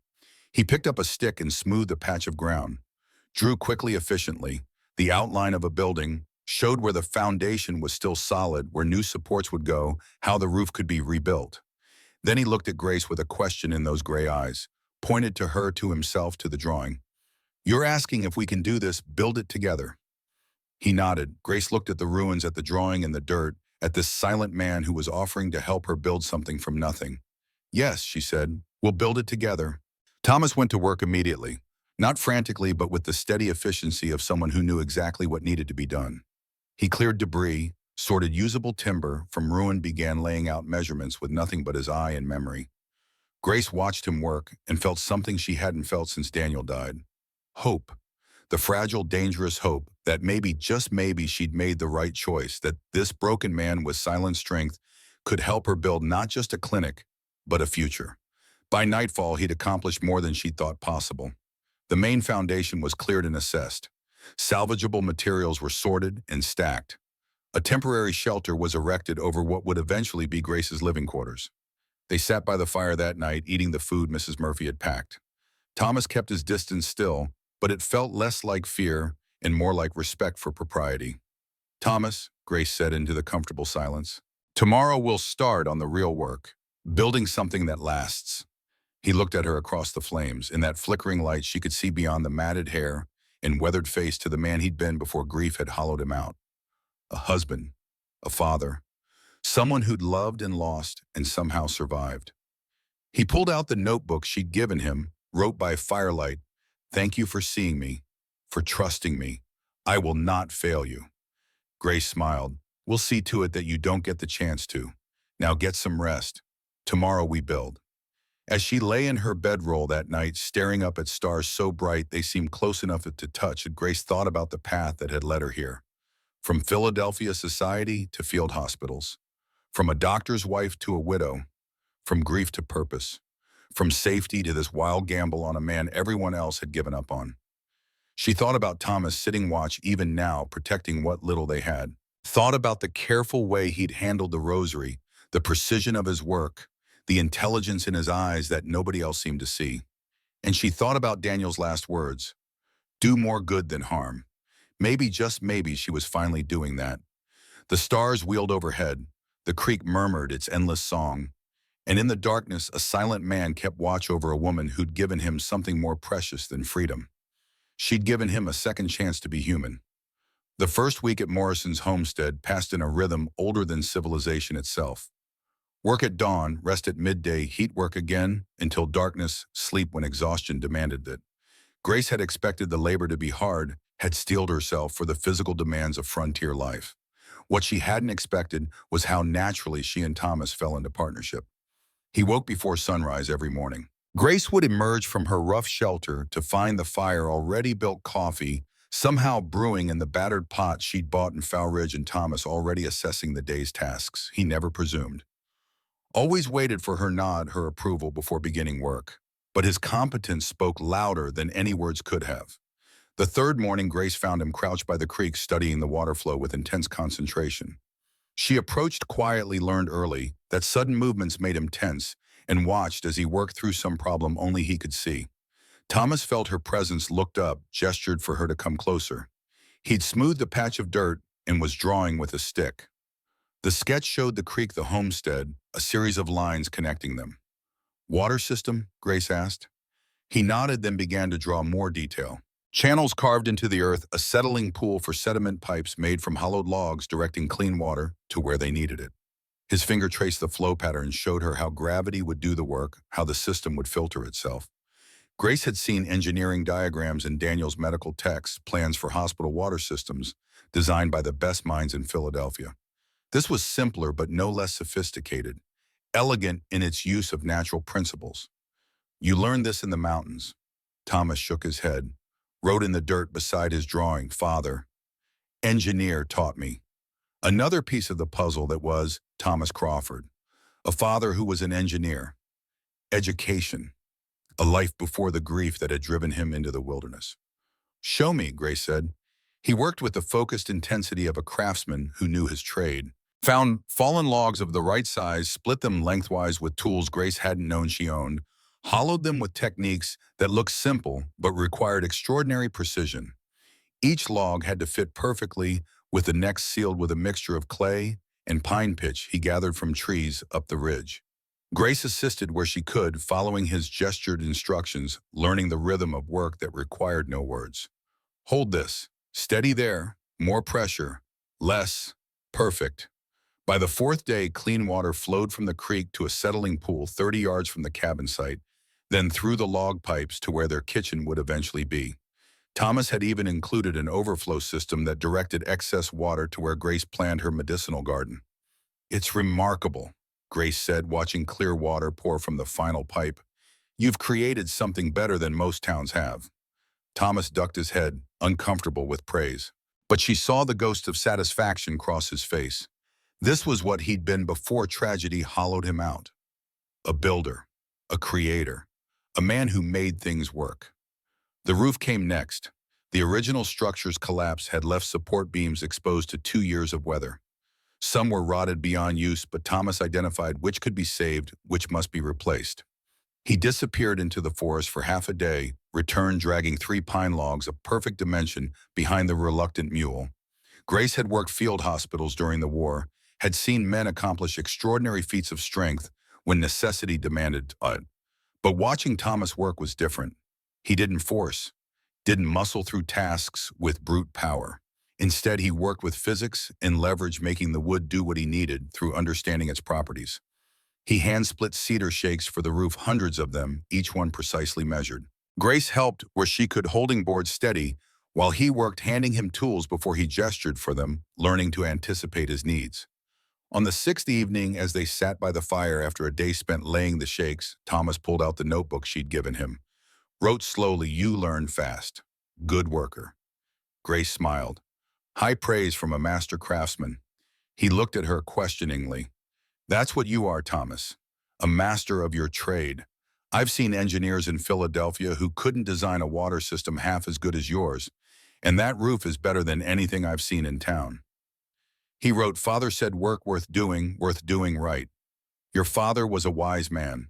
He picked up a stick and smoothed a patch of ground, drew quickly, efficiently. The outline of a building, showed where the foundation was still solid, where new supports would go, how the roof could be rebuilt. Then he looked at Grace with a question in those gray eyes, pointed to her, to himself, to the drawing. You're asking if we can do this, build it together. He nodded. Grace looked at the ruins, at the drawing in the dirt, at this silent man who was offering to help her build something from nothing. Yes, she said, we'll build it together. Thomas went to work immediately, not frantically, but with the steady efficiency of someone who knew exactly what needed to be done. He cleared debris, sorted usable timber from ruin, began laying out measurements with nothing but his eye and memory. Grace watched him work and felt something she hadn't felt since Daniel died. Hope. The fragile, dangerous hope that maybe, just maybe, she'd made the right choice, that this broken man with silent strength could help her build not just a clinic, but a future. By nightfall, he'd accomplished more than she'd thought possible. The main foundation was cleared and assessed. Salvageable materials were sorted and stacked. A temporary shelter was erected over what would eventually be Grace's living quarters. They sat by the fire that night, eating the food Mrs. Murphy had packed. Thomas kept his distance still, but it felt less like fear and more like respect for propriety. Thomas, Grace said into the comfortable silence, tomorrow we'll start on the real work, building something that lasts. He looked at her across the flames. In that flickering light, she could see beyond the matted hair and weathered face to the man he'd been before grief had hollowed him out. A husband, a father, someone who'd loved and lost and somehow survived. He pulled out the notebook she'd given him, wrote by firelight, thank you for seeing me, for trusting me. I will not fail you. Grace smiled. We'll see to it that you don't get the chance to. Now get some rest. Tomorrow we build. As she lay in her bedroll that night, staring up at stars so bright they seemed close enough to touch, Grace thought about the path that had led her here. From Philadelphia society to field hospitals. From a doctor's wife to a widow. From grief to purpose. From safety to this wild gamble on a man everyone else had given up on. She thought about Thomas sitting watch even now, protecting what little they had. Thought about the careful way he'd handled the rosary, the precision of his work, the intelligence in his eyes that nobody else seemed to see. And she thought about Daniel's last words, do more good than harm. Maybe, just maybe, she was finally doing that. The stars wheeled overhead. The creek murmured its endless song. And in the darkness, a silent man kept watch over a woman who'd given him something more precious than freedom. She'd given him a second chance to be human. The first week at Morrison's homestead passed in a rhythm older than civilization itself. Work at dawn, rest at midday, heat work again, until darkness, sleep when exhaustion demanded it. Grace had expected the labor to be hard, had steeled herself for the physical demands of frontier life. What she hadn't expected was how naturally she and Thomas fell into partnership. He woke before sunrise every morning. Grace would emerge from her rough shelter to find the fire already built coffee, somehow brewing in the battered pot she'd bought in Foul Ridge, and Thomas already assessing the day's tasks. He never presumed. Always waited for her nod, her approval before beginning work. But his competence spoke louder than any words could have. The third morning, Grace found him crouched by the creek studying the water flow with intense concentration. She approached quietly, learned early that sudden movements made him tense, and watched as he worked through some problem only he could see. Thomas felt her presence, looked up, gestured for her to come closer. He'd smoothed a patch of dirt and was drawing with a stick. The sketch showed the creek, the homestead, a series of lines connecting them. Water system? Grace asked. He nodded, then began to draw more detail. Channels carved into the earth, a settling pool for sediment pipes made from hollowed logs directing clean water to where they needed it. His finger traced the flow patterns, showed her how gravity would do the work, how the system would filter itself. Grace had seen engineering diagrams in Daniel's medical texts, plans for hospital water systems, designed by the best minds in Philadelphia. This was simpler but no less sophisticated, elegant in its use of natural principles. You learned this in the mountains. Thomas shook his head, wrote in the dirt beside his drawing, Father. Engineer taught me. Another piece of the puzzle that was Thomas Crawford, a father who was an engineer. Education, a life before the grief that had driven him into the wilderness. Show me, Grace said. He worked with the focused intensity of a craftsman who knew his trade. Found fallen logs of the right size, split them lengthwise with tools Grace hadn't known she owned, hollowed them with techniques that looked simple but required extraordinary precision. Each log had to fit perfectly, with the neck sealed with a mixture of clay and pine pitch he gathered from trees up the ridge. Grace assisted where she could, following his gestured instructions, learning the rhythm of work that required no words. Hold this. Steady there. More pressure. Less. Perfect. By the fourth day, clean water flowed from the creek to a settling pool 30 yards from the cabin site, then through the log pipes to where their kitchen would eventually be. Thomas had even included an overflow system that directed excess water to where Grace planned her medicinal garden. It's remarkable, Grace said, watching clear water pour from the final pipe. You've created something better than most towns have. Thomas ducked his head, uncomfortable with praise. But she saw the ghost of satisfaction cross his face. This was what he'd been before tragedy hollowed him out. A builder, a creator, a man who made things work. The roof came next. The original structure's collapse had left support beams exposed to 2 years of weather. Some were rotted beyond use, but Thomas identified which could be saved, which must be replaced. He disappeared into the forest for half a day, returned dragging 3 pine logs of perfect dimension behind the reluctant mule. Grace had worked field hospitals during the war, had seen men accomplish extraordinary feats of strength when necessity demanded it. But watching Thomas work was different. He didn't force, didn't muscle through tasks with brute power. Instead, he worked with physics and leverage, making the wood do what he needed through understanding its properties. He hand-split cedar shakes for the roof, hundreds of them, each one precisely measured. Grace helped where she could, holding boards steady, while he worked, handing him tools before he gestured for them, learning to anticipate his needs. On the 6th evening, as they sat by the fire after a day spent laying the shakes, Thomas pulled out the notebook she'd given him. Wrote slowly, You learn fast. Good worker. Grace smiled. High praise from a master craftsman. He looked at her questioningly. That's what you are, Thomas. A master of your trade. I've seen engineers in Philadelphia who couldn't design a water system half as good as yours, and that roof is better than anything I've seen in town. He wrote, Father said work worth doing right. Your father was a wise man.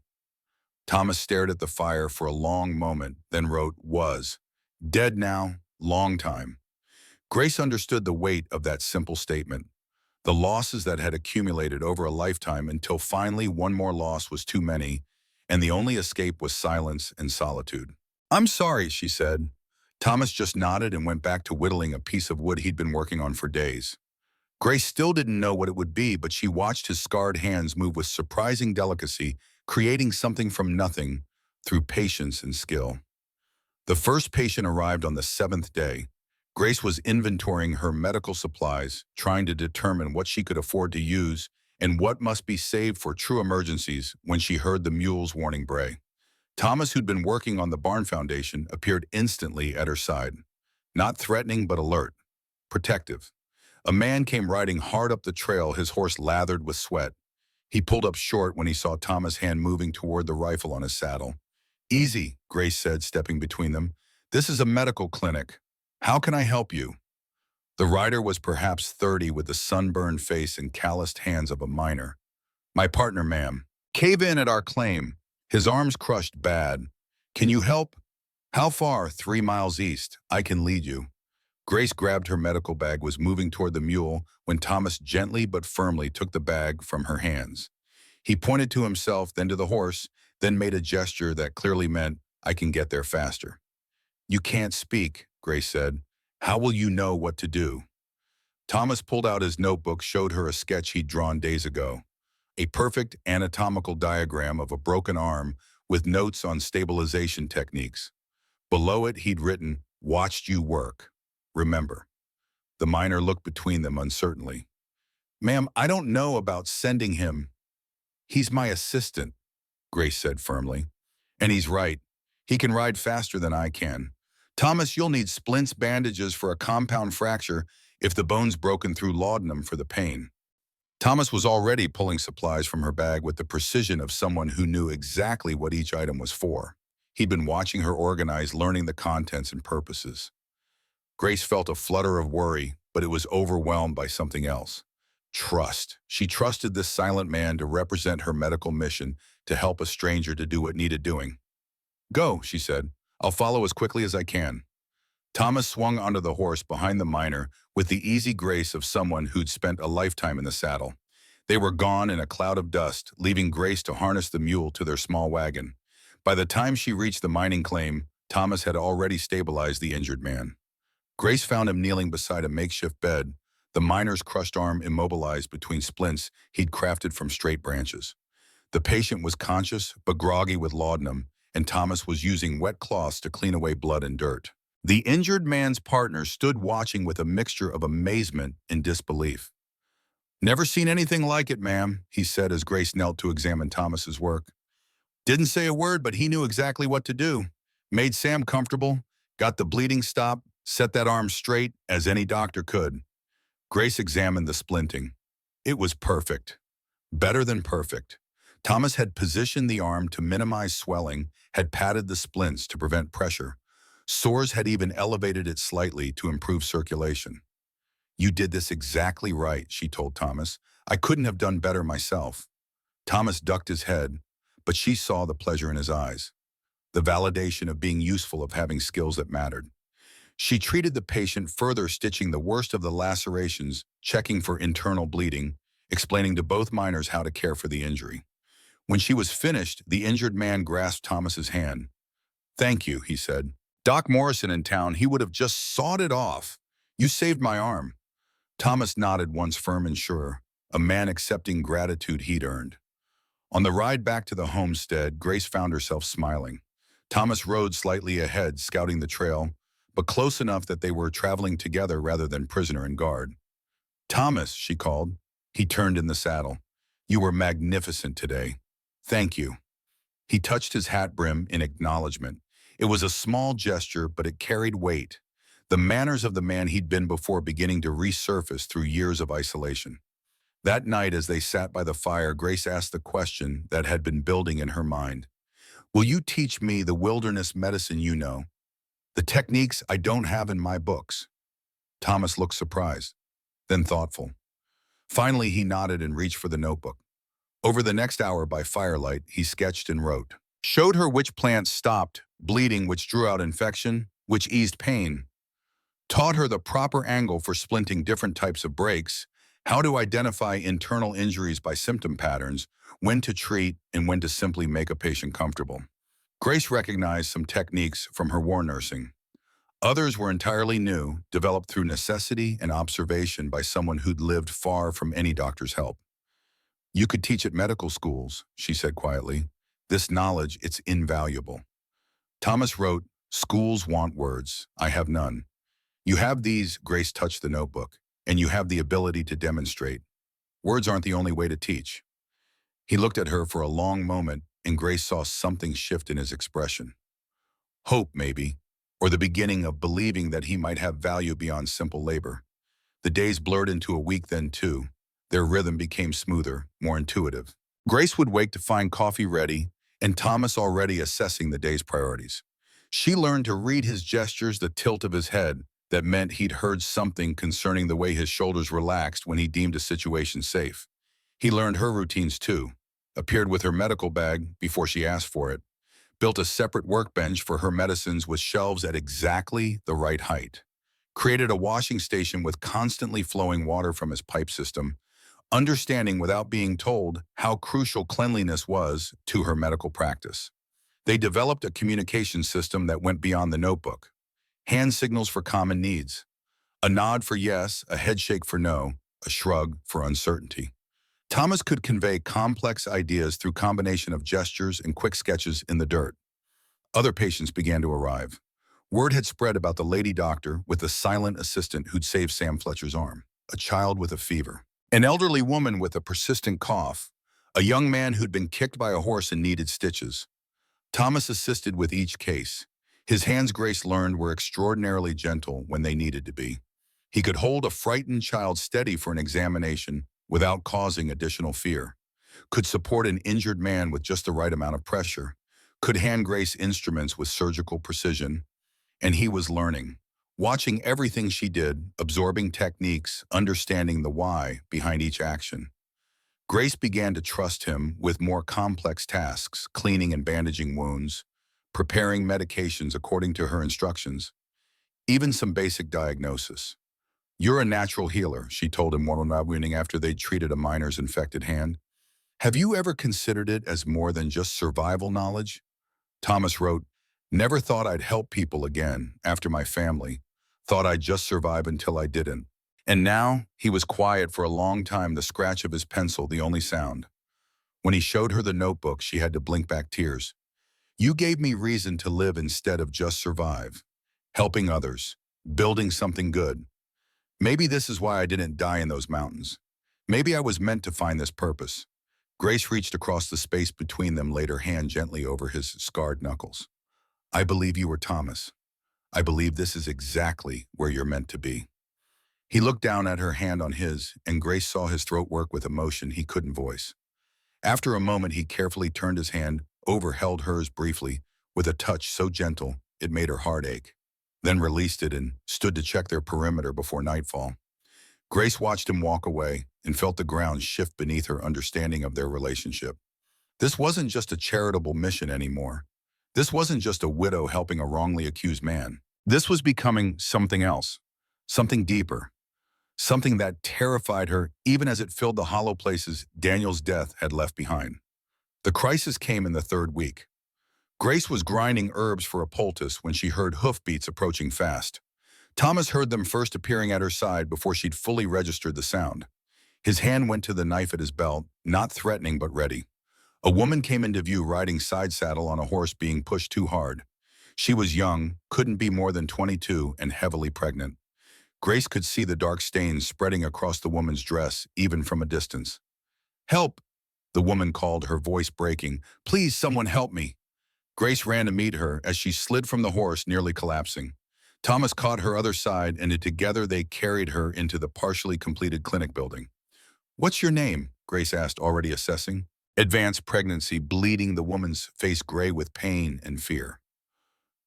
Thomas stared at the fire for a long moment, then wrote, was. Dead now, long time. Grace understood the weight of that simple statement, the losses that had accumulated over a lifetime, until finally one more loss was too many, and the only escape was silence and solitude. I'm sorry, she said. Thomas just nodded and went back to whittling a piece of wood he'd been working on for days. Grace still didn't know what it would be, but she watched his scarred hands move with surprising delicacy, creating something from nothing through patience and skill. The first patient arrived on the seventh day. Grace was inventorying her medical supplies, trying to determine what she could afford to use and what must be saved for true emergencies when she heard the mule's warning bray. Thomas, who'd been working on the barn foundation, appeared instantly at her side. Not threatening, but alert, protective. A man came riding hard up the trail, his horse lathered with sweat. He pulled up short when he saw Thomas' hand moving toward the rifle on his saddle. "Easy," Grace said, stepping between them. "This is a medical clinic. How can I help you?" The rider was perhaps 30 with the sunburned face and calloused hands of a miner. "My partner, ma'am. Cave in at our claim. His arm's crushed bad. Can you help?" "How far?" "3 miles east. I can lead you." Grace grabbed her medical bag, was moving toward the mule when Thomas gently but firmly took the bag from her hands. He pointed to himself, then to the horse, then made a gesture that clearly meant, "I can get there faster." "You can't speak," Grace said. "How will you know what to do?" Thomas pulled out his notebook, showed her a sketch he'd drawn days ago. A perfect anatomical diagram of a broken arm with notes on stabilization techniques. Below it, he'd written, "Watched you work. Remember." The miner looked between them uncertainly. "Ma'am, I don't know about sending him." "He's my assistant," Grace said firmly. "And he's right. He can ride faster than I can. Thomas, you'll need splints, bandages for a compound fracture if the bone's broken through laudanum for the pain." Thomas was already pulling supplies from her bag with the precision of someone who knew exactly what each item was for. He'd been watching her organize, learning the contents and purposes. Grace felt a flutter of worry, but it was overwhelmed by something else. Trust. She trusted this silent man to represent her medical mission, to help a stranger to do what needed doing. "Go," she said. "I'll follow as quickly as I can." Thomas swung onto the horse behind the miner with the easy grace of someone who'd spent a lifetime in the saddle. They were gone in a cloud of dust, leaving Grace to harness the mule to their small wagon. By the time she reached the mining claim, Thomas had already stabilized the injured man. Grace found him kneeling beside a makeshift bed, the miner's crushed arm immobilized between splints he'd crafted from straight branches. The patient was conscious but groggy with laudanum, and Thomas was using wet cloths to clean away blood and dirt. The injured man's partner stood watching with a mixture of amazement and disbelief. "Never seen anything like it, ma'am," he said as Grace knelt to examine Thomas's work. "Didn't say a word, but he knew exactly what to do. Made Sam comfortable, got the bleeding stopped, set that arm straight as any doctor could." Grace examined the splinting. It was perfect. Better than perfect. Thomas had positioned the arm to minimize swelling, had padded the splints to prevent pressure. Sores had even elevated it slightly to improve circulation. "You did this exactly right," she told Thomas. "I couldn't have done better myself." Thomas ducked his head, but she saw the pleasure in his eyes, the validation of being useful, of having skills that mattered. She treated the patient, further stitching the worst of the lacerations, checking for internal bleeding, explaining to both miners how to care for the injury. When she was finished, the injured man grasped Thomas's hand. "Thank you," he said. "Doc Morrison in town, he would have just sawed it off. You saved my arm." Thomas nodded, once firm and sure, a man accepting gratitude he'd earned. On the ride back to the homestead, Grace found herself smiling. Thomas rode slightly ahead, scouting the trail, but close enough that they were traveling together rather than prisoner and guard. "Thomas," she called. He turned in the saddle. "You were magnificent today. Thank you." He touched his hat brim in acknowledgement. It was a small gesture, but it carried weight. The manners of the man he'd been before beginning to resurface through years of isolation. That night, as they sat by the fire, Grace asked the question that had been building in her mind. "Will you teach me the wilderness medicine you know? The techniques I don't have in my books?" Thomas looked surprised, then thoughtful. Finally, he nodded and reached for the notebook. Over the next hour by firelight, he sketched and wrote. Showed her which plants stopped bleeding, which drew out infection, which eased pain. Taught her the proper angle for splinting different types of breaks, how to identify internal injuries by symptom patterns, when to treat, and when to simply make a patient comfortable. Grace recognized some techniques from her war nursing. Others were entirely new, developed through necessity and observation by someone who'd lived far from any doctor's help. You could teach at medical schools, she said quietly. This knowledge, it's invaluable. Thomas wrote, schools want words. I have none. You have these, Grace touched the notebook, and you have the ability to demonstrate. Words aren't the only way to teach. He looked at her for a long moment, and Grace saw something shift in his expression. Hope, maybe, or the beginning of believing that he might have value beyond simple labor. The days blurred into a week then, too. Their rhythm became smoother, more intuitive. Grace would wake to find coffee ready, and Thomas already assessing the day's priorities. She learned to read his gestures, the tilt of his head, that meant he'd heard something concerning the way his shoulders relaxed when he deemed a situation safe. He learned her routines too, appeared with her medical bag before she asked for it, built a separate workbench for her medicines with shelves at exactly the right height, created a washing station with constantly flowing water from his pipe system, understanding without being told how crucial cleanliness was to her medical practice. They developed a communication system that went beyond the notebook. Hand signals for common needs. A nod for yes, a headshake for no, a shrug for uncertainty. Thomas could convey complex ideas through combination of gestures and quick sketches in the dirt. Other patients began to arrive. Word had spread about the lady doctor with the silent assistant who'd saved Sam Fletcher's arm, a child with a fever, an elderly woman with a persistent cough, a young man who'd been kicked by a horse and needed stitches. Thomas assisted with each case. His hands, Grace learned, were extraordinarily gentle when they needed to be. He could hold a frightened child steady for an examination without causing additional fear, could support an injured man with just the right amount of pressure, could hand Grace instruments with surgical precision, and he was learning, watching everything she did, absorbing techniques, understanding the why behind each action. Grace began to trust him with more complex tasks, cleaning and bandaging wounds, preparing medications according to her instructions, even some basic diagnosis. You're a natural healer, she told him one evening after they'd treated a miner's infected hand. Have you ever considered it as more than just survival knowledge? Thomas wrote, never thought I'd help people again after my family. Thought I'd just survive until I didn't. And now, he was quiet for a long time, the scratch of his pencil the only sound. When he showed her the notebook, she had to blink back tears. You gave me reason to live instead of just survive. Helping others. Building something good. Maybe this is why I didn't die in those mountains. Maybe I was meant to find this purpose. Grace reached across the space between them, laid her hand gently over his scarred knuckles. I believe you were Thomas. I believe this is exactly where you're meant to be. He looked down at her hand on his, and Grace saw his throat work with emotion he couldn't voice. After a moment, he carefully turned his hand over, held hers briefly, with a touch so gentle it made her heart ache, then released it and stood to check their perimeter before nightfall. Grace watched him walk away and felt the ground shift beneath her understanding of their relationship. This wasn't just a charitable mission anymore. This wasn't just a widow helping a wrongly accused man. This was becoming something else, something deeper, something that terrified her even as it filled the hollow places Daniel's death had left behind. The crisis came in the third week. Grace was grinding herbs for a poultice when she heard hoofbeats approaching fast. Thomas heard them first, appearing at her side before she'd fully registered the sound. His hand went to the knife at his belt, not threatening but ready. A woman came into view riding side saddle on a horse being pushed too hard. She was young, couldn't be more than 22, and heavily pregnant. Grace could see the dark stains spreading across the woman's dress, even from a distance. Help! The woman called, her voice breaking. Please, someone help me. Grace ran to meet her as she slid from the horse, nearly collapsing. Thomas caught her other side, and together they carried her into the partially completed clinic building. What's your name? Grace asked, already assessing. Advanced pregnancy, bleeding, the woman's face gray with pain and fear.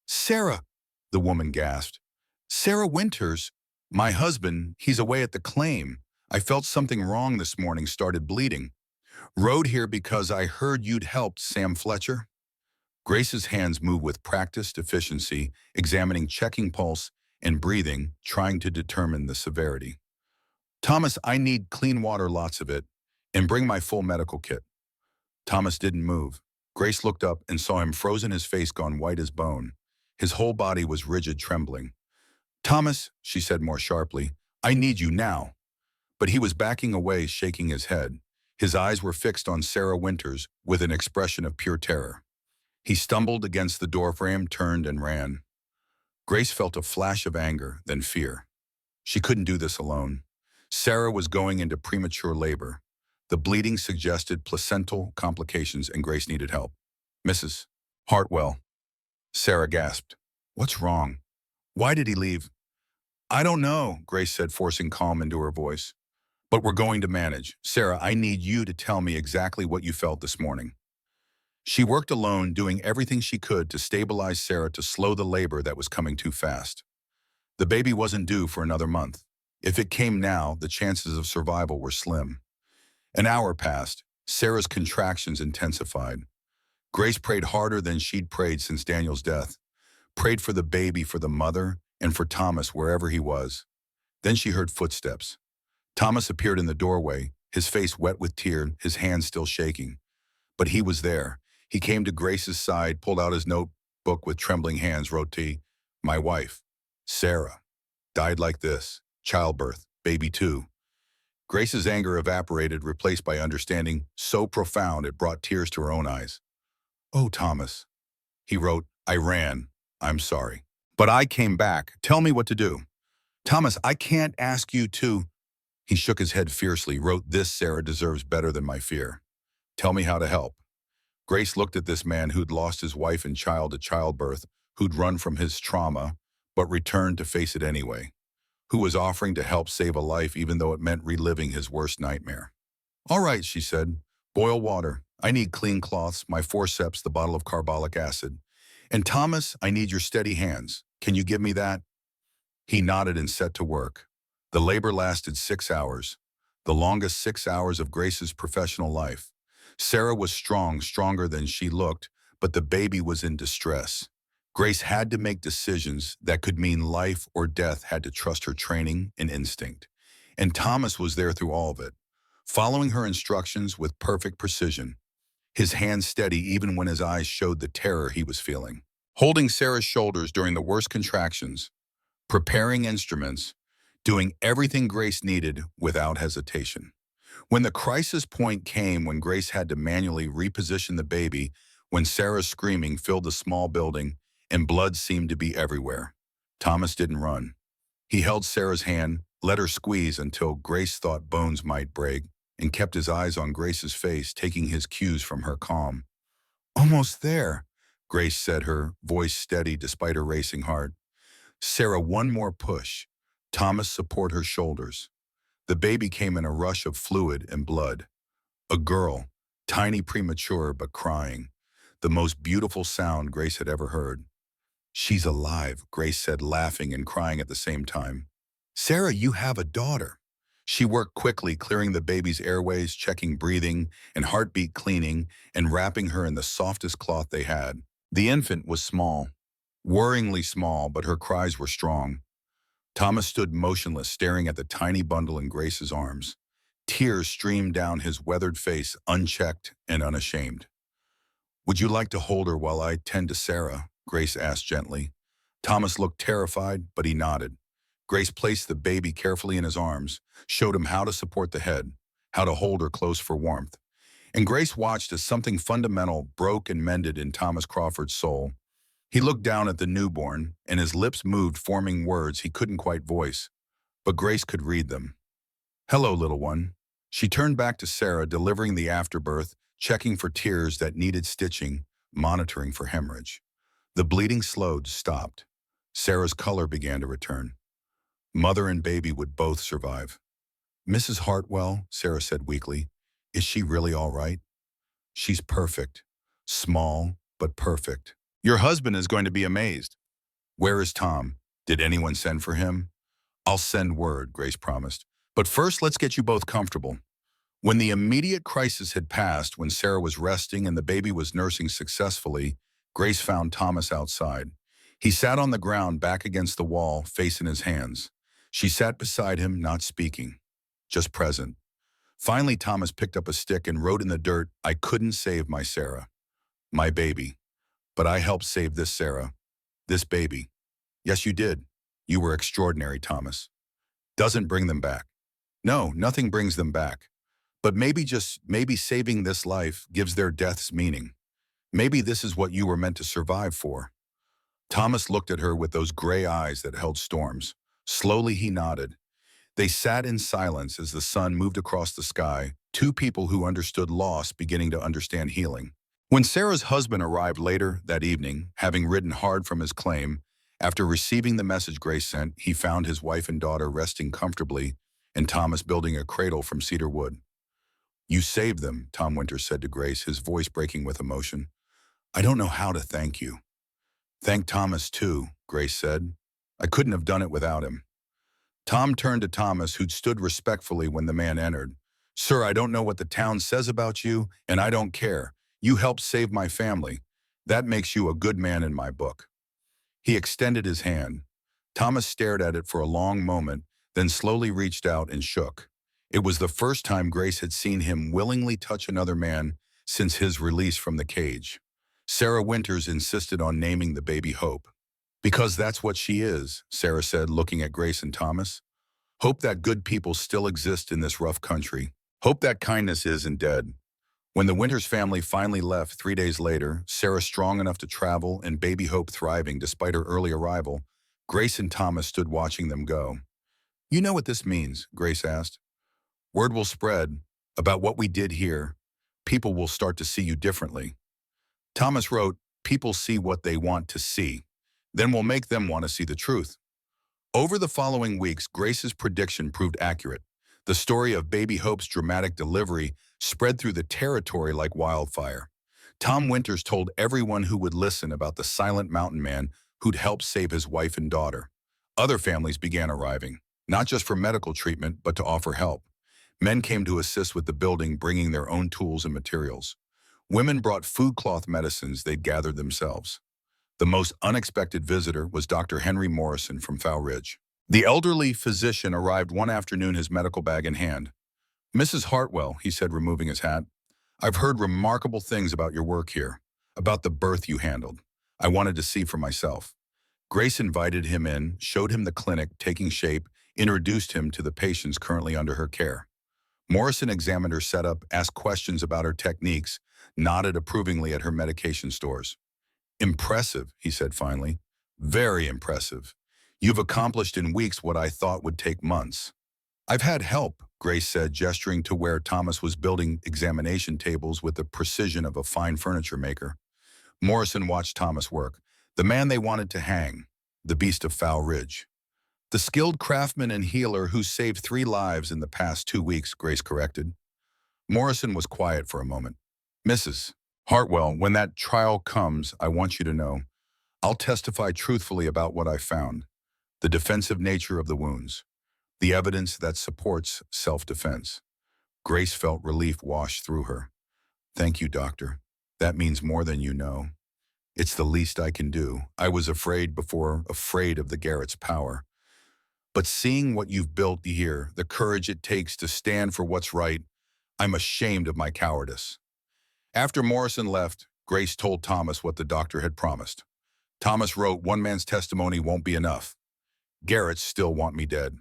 Sarah, the woman gasped. Sarah Winters. My husband, he's away at the claim. I felt something wrong this morning, started bleeding. Rode here because I heard you'd helped Sam Fletcher. Grace's hands moved with practiced efficiency, examining, checking pulse and breathing, trying to determine the severity. Thomas, I need clean water, lots of it, and bring my full medical kit. Thomas didn't move. Grace looked up and saw him frozen, his face gone white as bone. His whole body was rigid, trembling. Thomas, she said more sharply, I need you now. But he was backing away, shaking his head. His eyes were fixed on Sarah Winters with an expression of pure terror. He stumbled against the doorframe, turned, and ran. Grace felt a flash of anger, then fear. She couldn't do this alone. Sarah was going into premature labor. The bleeding suggested placental complications, and Grace needed help. Mrs. Hartwell, Sarah gasped. What's wrong? Why did he leave? I don't know, Grace said, forcing calm into her voice. But we're going to manage. Sarah, I need you to tell me exactly what you felt this morning. She worked alone, doing everything she could to stabilize Sarah to slow the labor that was coming too fast. The baby wasn't due for another month. If it came now, the chances of survival were slim. An hour passed. Sarah's contractions intensified. Grace prayed harder than she'd prayed since Daniel's death. Prayed for the baby, for the mother, and for Thomas wherever he was. Then she heard footsteps. Thomas appeared in the doorway, his face wet with tears, his hands still shaking. But he was there. He came to Grace's side, pulled out his notebook with trembling hands, wrote to my wife, Sarah, died like this, childbirth, baby too. Grace's anger evaporated, replaced by understanding so profound it brought tears to her own eyes. Oh, Thomas, he wrote, I ran. I'm sorry. But I came back. Tell me what to do. Thomas, I can't ask you to. He shook his head fiercely, wrote, this Sarah deserves better than my fear. Tell me how to help. Grace looked at this man who'd lost his wife and child at childbirth, who'd run from his trauma, but returned to face it anyway, who was offering to help save a life even though it meant reliving his worst nightmare. All right, she said, boil water. I need clean cloths, my forceps, the bottle of carbolic acid. And Thomas, I need your steady hands. Can you give me that? He nodded and set to work. The labor lasted 6 hours, the longest 6 hours of Grace's professional life. Sarah was strong, stronger than she looked, but the baby was in distress. Grace had to make decisions that could mean life or death, had to trust her training and instinct. And Thomas was there through all of it, following her instructions with perfect precision, his hands steady even when his eyes showed the terror he was feeling. Holding Sarah's shoulders during the worst contractions, preparing instruments, doing everything Grace needed without hesitation. When the crisis point came, when Grace had to manually reposition the baby, when Sarah's screaming filled the small building and blood seemed to be everywhere, Thomas didn't run. He held Sarah's hand, let her squeeze until Grace thought bones might break, and kept his eyes on Grace's face, taking his cues from her calm. Almost there, Grace said, her voice steady despite her racing heart. Sarah, one more push. Thomas support her shoulders. The baby came in a rush of fluid and blood. A girl, tiny, premature, but crying. The most beautiful sound Grace had ever heard. She's alive, Grace said, laughing and crying at the same time. Sarah, you have a daughter. She worked quickly, clearing the baby's airways, checking breathing and heartbeat cleaning, and wrapping her in the softest cloth they had. The infant was small, worryingly small, but her cries were strong. Thomas stood motionless, staring at the tiny bundle in Grace's arms. Tears streamed down his weathered face, unchecked and unashamed. Would you like to hold her while I tend to Sarah? Grace asked gently. Thomas looked terrified, but he nodded. Grace placed the baby carefully in his arms, showed him how to support the head, how to hold her close for warmth. And Grace watched as something fundamental broke and mended in Thomas Crawford's soul. He looked down at the newborn, and his lips moved, forming words he couldn't quite voice. But Grace could read them. Hello, little one. She turned back to Sarah, delivering the afterbirth, checking for tears that needed stitching, monitoring for hemorrhage. The bleeding slowed, stopped. Sarah's color began to return. Mother and baby would both survive. Mrs. Hartwell, Sarah said weakly, is she really all right? She's perfect. Small, but perfect. Your husband is going to be amazed. Where is Tom? Did anyone send for him? I'll send word, Grace promised. But first, let's get you both comfortable. When the immediate crisis had passed, when Sarah was resting and the baby was nursing successfully, Grace found Thomas outside. He sat on the ground, back against the wall, face in his hands. She sat beside him, not speaking, just present. Finally, Thomas picked up a stick and wrote in the dirt, I couldn't save my Sarah, my baby. But I helped save this Sarah, this baby. Yes, you did. You were extraordinary, Thomas. Doesn't bring them back. No, nothing brings them back. But maybe just maybe saving this life gives their deaths meaning. Maybe this is what you were meant to survive for. Thomas looked at her with those gray eyes that held storms. Slowly he nodded. They sat in silence as the sun moved across the sky, two people who understood loss beginning to understand healing. When Sarah's husband arrived later that evening, having ridden hard from his claim, after receiving the message Grace sent, he found his wife and daughter resting comfortably and Thomas building a cradle from cedar wood. "You saved them," Tom Winters said to Grace, his voice breaking with emotion. "I don't know how to thank you." "Thank Thomas, too," Grace said. "I couldn't have done it without him." Tom turned to Thomas, who'd stood respectfully when the man entered. "Sir, I don't know what the town says about you, and I don't care. You helped save my family. That makes you a good man in my book." He extended his hand. Thomas stared at it for a long moment, then slowly reached out and shook. It was the first time Grace had seen him willingly touch another man since his release from the cage. Sarah Winters insisted on naming the baby Hope. "Because that's what she is," Sarah said, looking at Grace and Thomas. "Hope that good people still exist in this rough country. Hope that kindness isn't dead." When the Winters family finally left 3 days later, Sarah strong enough to travel and baby Hope thriving despite her early arrival, Grace and Thomas stood watching them go. "You know what this means?" Grace asked. "Word will spread about what we did here. People will start to see you differently." Thomas wrote, "People see what they want to see. Then we'll make them want to see the truth." Over the following weeks, Grace's prediction proved accurate. The story of baby Hope's dramatic delivery spread through the territory like wildfire. Tom Winters told everyone who would listen about the silent mountain man who'd helped save his wife and daughter. Other families began arriving, not just for medical treatment, but to offer help. Men came to assist with the building, bringing their own tools and materials. Women brought food cloth medicines they'd gathered themselves. The most unexpected visitor was Dr. Henry Morrison from Fowl Ridge. The elderly physician arrived one afternoon, his medical bag in hand. "Mrs. Hartwell," he said, removing his hat, "I've heard remarkable things about your work here, about the birth you handled. I wanted to see for myself." Grace invited him in, showed him the clinic taking shape, introduced him to the patients currently under her care. Morrison examined her setup, asked questions about her techniques, nodded approvingly at her medication stores. "Impressive," he said finally. "Very impressive. You've accomplished in weeks what I thought would take months." "I've had help," Grace said, gesturing to where Thomas was building examination tables with the precision of a fine furniture maker. Morrison watched Thomas work. The man they wanted to hang, the beast of Fowl Ridge. "The skilled craftsman and healer who saved 3 lives in the past 2 weeks," Grace corrected. Morrison was quiet for a moment. "Mrs. Hartwell, when that trial comes, I want you to know, I'll testify truthfully about what I found, the defensive nature of the wounds, the evidence that supports self-defense." Grace felt relief wash through her. "Thank you, doctor. That means more than you know. It's the least I can do. I was afraid before, afraid of the Garrett's power. But seeing what you've built here, the courage it takes to stand for what's right, I'm ashamed of my cowardice." After Morrison left, Grace told Thomas what the doctor had promised. Thomas wrote, "One man's testimony won't be enough. Garretts still want me dead.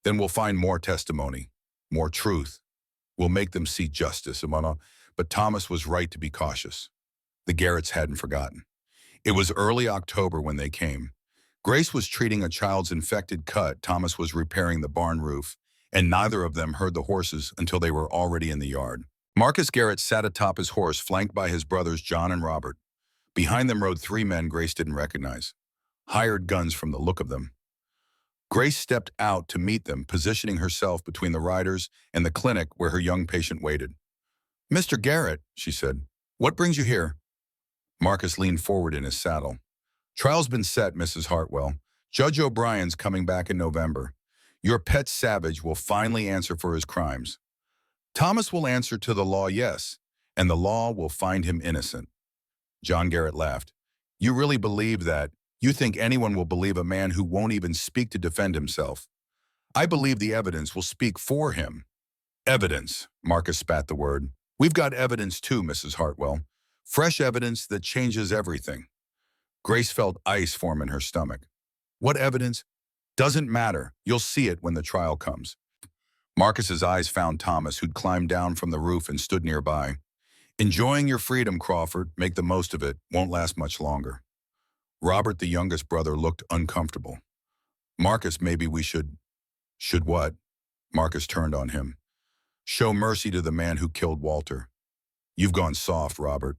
Then we'll find more testimony, more truth. We'll make them see justice." But Thomas was right to be cautious. The Garretts hadn't forgotten. It was early October when they came. Grace was treating a child's infected cut, Thomas was repairing the barn roof, and neither of them heard the horses until they were already in the yard. Marcus Garrett sat atop his horse, flanked by his brothers John and Robert. Behind them rode 3 men Grace didn't recognize. Hired guns from the look of them. Grace stepped out to meet them, positioning herself between the riders and the clinic where her young patient waited. "Mr. Garrett," she said, "what brings you here?" Marcus leaned forward in his saddle. "Trial's been set, Mrs. Hartwell. Judge O'Brien's coming back in November. Your pet Savage will finally answer for his crimes. Thomas will answer to the law, yes, and the law will find him innocent." John Garrett laughed. "You really believe that? You think anyone will believe a man who won't even speak to defend himself? I believe the evidence will speak for him." "Evidence," Marcus spat the word. "We've got evidence too, Mrs. Hartwell. Fresh evidence that changes everything." Grace felt ice form in her stomach. "What evidence?" Doesn't matter. You'll see it when the trial comes. Marcus's eyes found Thomas, who'd climbed down from the roof and stood nearby. Enjoying your freedom, Crawford. Make the most of it. Won't last much longer. Robert, the youngest brother, looked uncomfortable. Marcus, maybe we should... Should what? Marcus turned on him. Show mercy to the man who killed Walter. You've gone soft, Robert.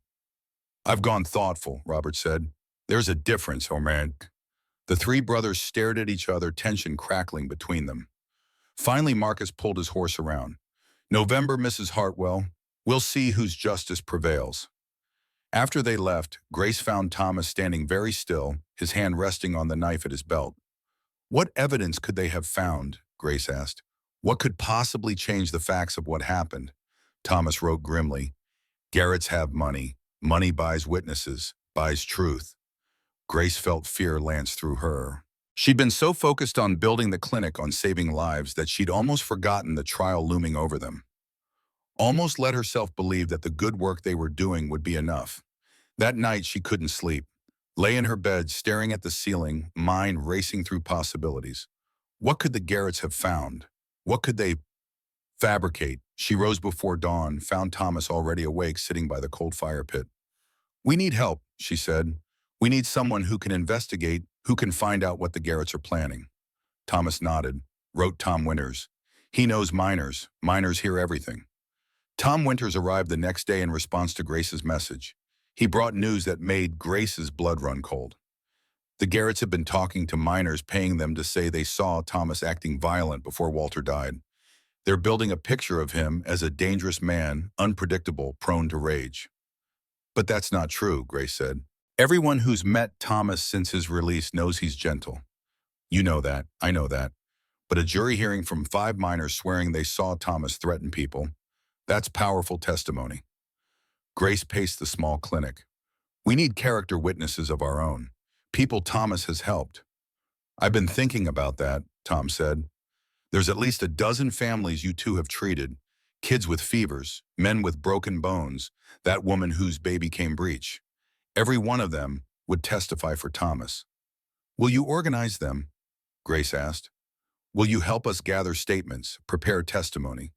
I've gone thoughtful, Robert said. There's a difference, oh man. The three brothers stared at each other, tension crackling between them. Finally, Marcus pulled his horse around. November, Mrs. Hartwell. We'll see whose justice prevails. After they left, Grace found Thomas standing very still, his hand resting on the knife at his belt. What evidence could they have found? Grace asked. What could possibly change the facts of what happened? Thomas wrote grimly. Garretts have money. Money buys witnesses, buys truth. Grace felt fear lance through her. She'd been so focused on building the clinic, on saving lives, that she'd almost forgotten the trial looming over them. Almost let herself believe that the good work they were doing would be enough. That night she couldn't sleep. Lay in her bed, staring at the ceiling, mind racing through possibilities. What could the Garretts have found? What could they fabricate? She rose before dawn, found Thomas already awake, sitting by the cold fire pit. We need help, she said. We need someone who can investigate, who can find out what the Garretts are planning. Thomas nodded, wrote Tom Winters. He knows miners. Miners hear everything. Tom Winters arrived the next day in response to Grace's message. He brought news that made Grace's blood run cold. The Garretts had been talking to miners, paying them to say they saw Thomas acting violent before Walter died. They're building a picture of him as a dangerous man, unpredictable, prone to rage. But that's not true, Grace said. Everyone who's met Thomas since his release knows he's gentle. You know that, I know that. But a jury hearing from 5 miners swearing they saw Thomas threaten people, that's powerful testimony. Grace paced the small clinic. We need character witnesses of our own. People Thomas has helped. I've been thinking about that, Tom said. There's at least a dozen families you two have treated. Kids with fevers, men with broken bones, that woman whose baby came breech. Every one of them would testify for Thomas. Will you organize them? Grace asked. Will you help us gather statements, prepare testimony?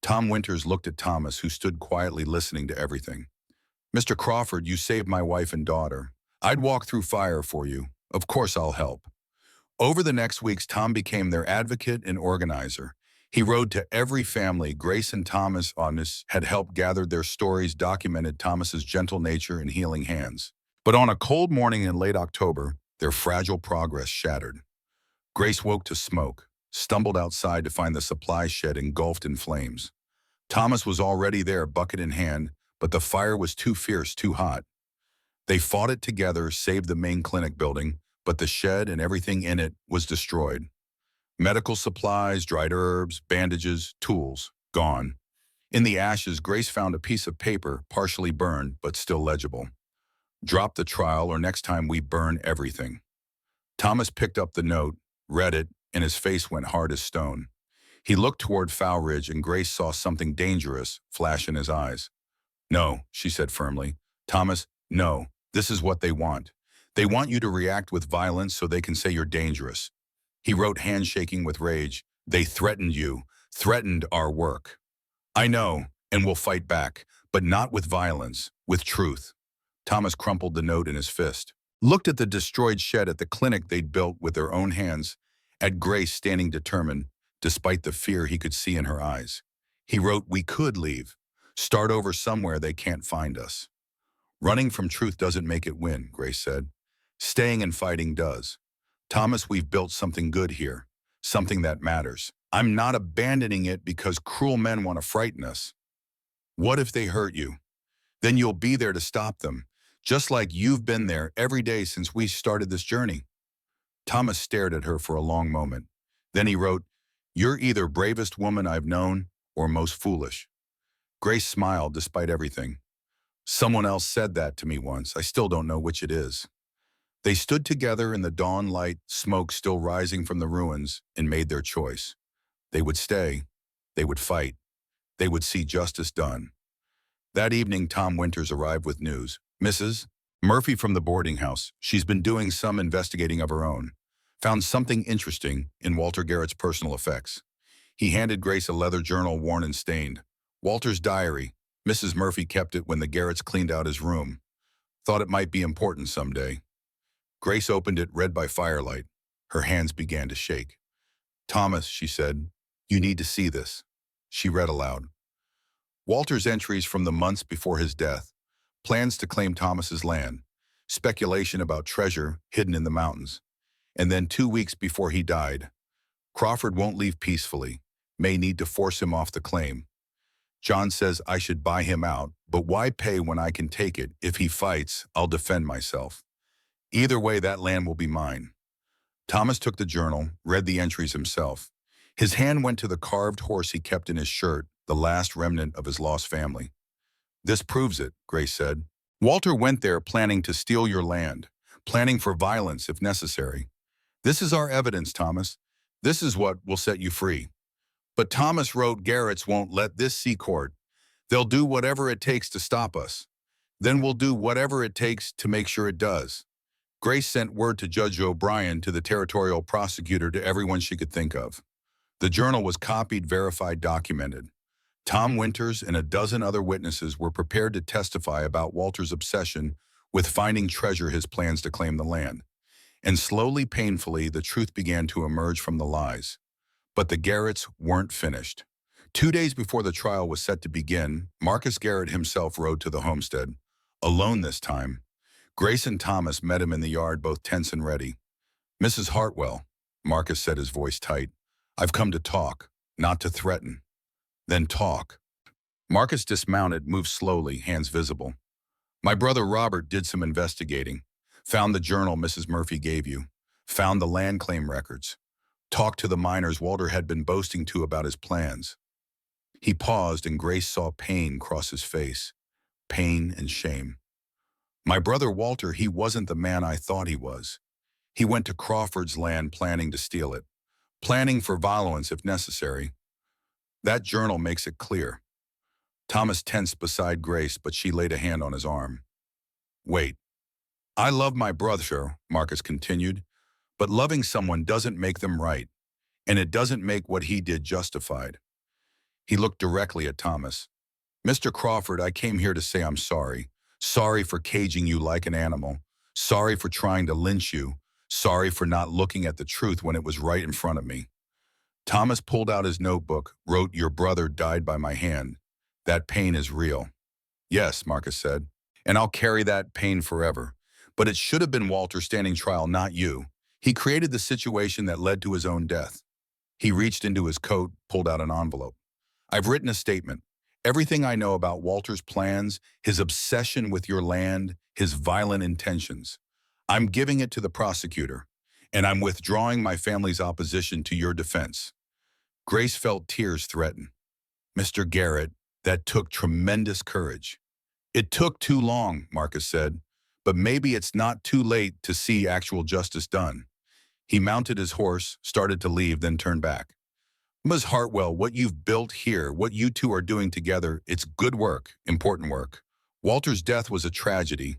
Tom Winters looked at Thomas, who stood quietly listening to everything. Mr. Crawford, you saved my wife and daughter. I'd walk through fire for you. Of course I'll help. Over the next weeks, Tom became their advocate and organizer. He rode to every family. Grace and Thomas had helped gather their stories, documented Thomas's gentle nature and healing hands. But on a cold morning in late October, their fragile progress shattered. Grace woke to smoke, stumbled outside to find the supply shed engulfed in flames. Thomas was already there, bucket in hand, but the fire was too fierce, too hot. They fought it together, saved the main clinic building, but the shed and everything in it was destroyed. Medical supplies, dried herbs, bandages, tools, gone. In the ashes, Grace found a piece of paper, partially burned, but still legible. Drop the trial, or next time we burn everything. Thomas picked up the note, read it, and his face went hard as stone. He looked toward Foul Ridge, and Grace saw something dangerous flash in his eyes. No, she said firmly. Thomas, no, this is what they want. They want you to react with violence so they can say you're dangerous. He wrote, handshaking with rage. They threatened you, threatened our work. I know, and we'll fight back, but not with violence, with truth. Thomas crumpled the note in his fist, looked at the destroyed shed, at the clinic they'd built with their own hands, at Grace standing determined, despite the fear he could see in her eyes. He wrote, we could leave, start over somewhere they can't find us. Running from truth doesn't make it win, Grace said. Staying and fighting does. Thomas, we've built something good here, something that matters. I'm not abandoning it because cruel men want to frighten us. What if they hurt you? Then you'll be there to stop them, just like you've been there every day since we started this journey. Thomas stared at her for a long moment. Then he wrote, you're either bravest woman I've known or most foolish. Grace smiled despite everything. Someone else said that to me once. I still don't know which it is. They stood together in the dawn light, smoke still rising from the ruins, and made their choice. They would stay. They would fight. They would see justice done. That evening, Tom Winters arrived with news. Mrs. Murphy from the boarding house. She's been doing some investigating of her own. found something interesting in Walter Garrett's personal effects. He handed Grace a leather journal worn and stained. Walter's diary. Mrs. Murphy kept it when the Garretts cleaned out his room. Thought it might be important someday. Grace opened it, read by firelight. Her hands began to shake. "Thomas," she said, "you need to see this." She read aloud. Walter's entries from the months before his death. Plans to claim Thomas's land. Speculation about treasure hidden in the mountains. And then 2 weeks before he died. Crawford won't leave peacefully. May need to force him off the claim. John says I should buy him out, but why pay when I can take it? If he fights, I'll defend myself. Either way, that land will be mine. Thomas took the journal, read the entries himself. His hand went to the carved horse he kept in his shirt, the last remnant of his lost family. "This proves it," Grace said. "Walter went there planning to steal your land, planning for violence if necessary. This is our evidence, Thomas. This is what will set you free." But Thomas wrote, "Garrett's won't let this see court. They'll do whatever it takes to stop us. Then we'll do whatever it takes to make sure it does." Grace sent word to Judge O'Brien, to the territorial prosecutor, to everyone she could think of. The journal was copied, verified, documented. Tom Winters and a dozen other witnesses were prepared to testify about Walter's obsession with finding treasure, his plans to claim the land. And slowly, painfully, the truth began to emerge from the lies. But the Garretts weren't finished. 2 days before the trial was set to begin, Marcus Garrett himself rode to the homestead. Alone this time. Grace and Thomas met him in the yard, both tense and ready. "Mrs. Hartwell," Marcus said, his voice tight, "I've come to talk, not to threaten." "Then talk." Marcus dismounted, moved slowly, hands visible. "My brother Robert did some investigating. Found the journal Mrs. Murphy gave you. Found the land claim records. Talked to the miners Walter had been boasting to about his plans." He paused, and Grace saw pain cross his face. Pain and shame. "My brother Walter, he wasn't the man I thought he was. He went to Crawford's land planning to steal it. Planning for violence if necessary. That journal makes it clear." Thomas tensed beside Grace, but she laid a hand on his arm. "Wait. I love my brother," Marcus continued, "but loving someone doesn't make them right, and it doesn't make what he did justified." He looked directly at Thomas. "Mr. Crawford, I came here to say I'm sorry. Sorry for caging you like an animal. Sorry for trying to lynch you. Sorry for not looking at the truth when it was right in front of me." Thomas pulled out his notebook, wrote, "Your brother died by my hand. That pain is real." "Yes," Marcus said, "and I'll carry that pain forever. But it should have been Walter standing trial, not you. He created the situation that led to his own death." He reached into his coat, pulled out an envelope. "I've written a statement. Everything I know about Walter's plans, his obsession with your land, his violent intentions. I'm giving it to the prosecutor, and I'm withdrawing my family's opposition to your defense." Grace felt tears threaten. "Mr. Garrett, that took tremendous courage." "It took too long," Marcus said, "but maybe it's not too late to see actual justice done." He mounted his horse, started to leave, then turned back. "Ms. Hartwell, what you've built here, what you two are doing together, it's good work, important work. Walter's death was a tragedy,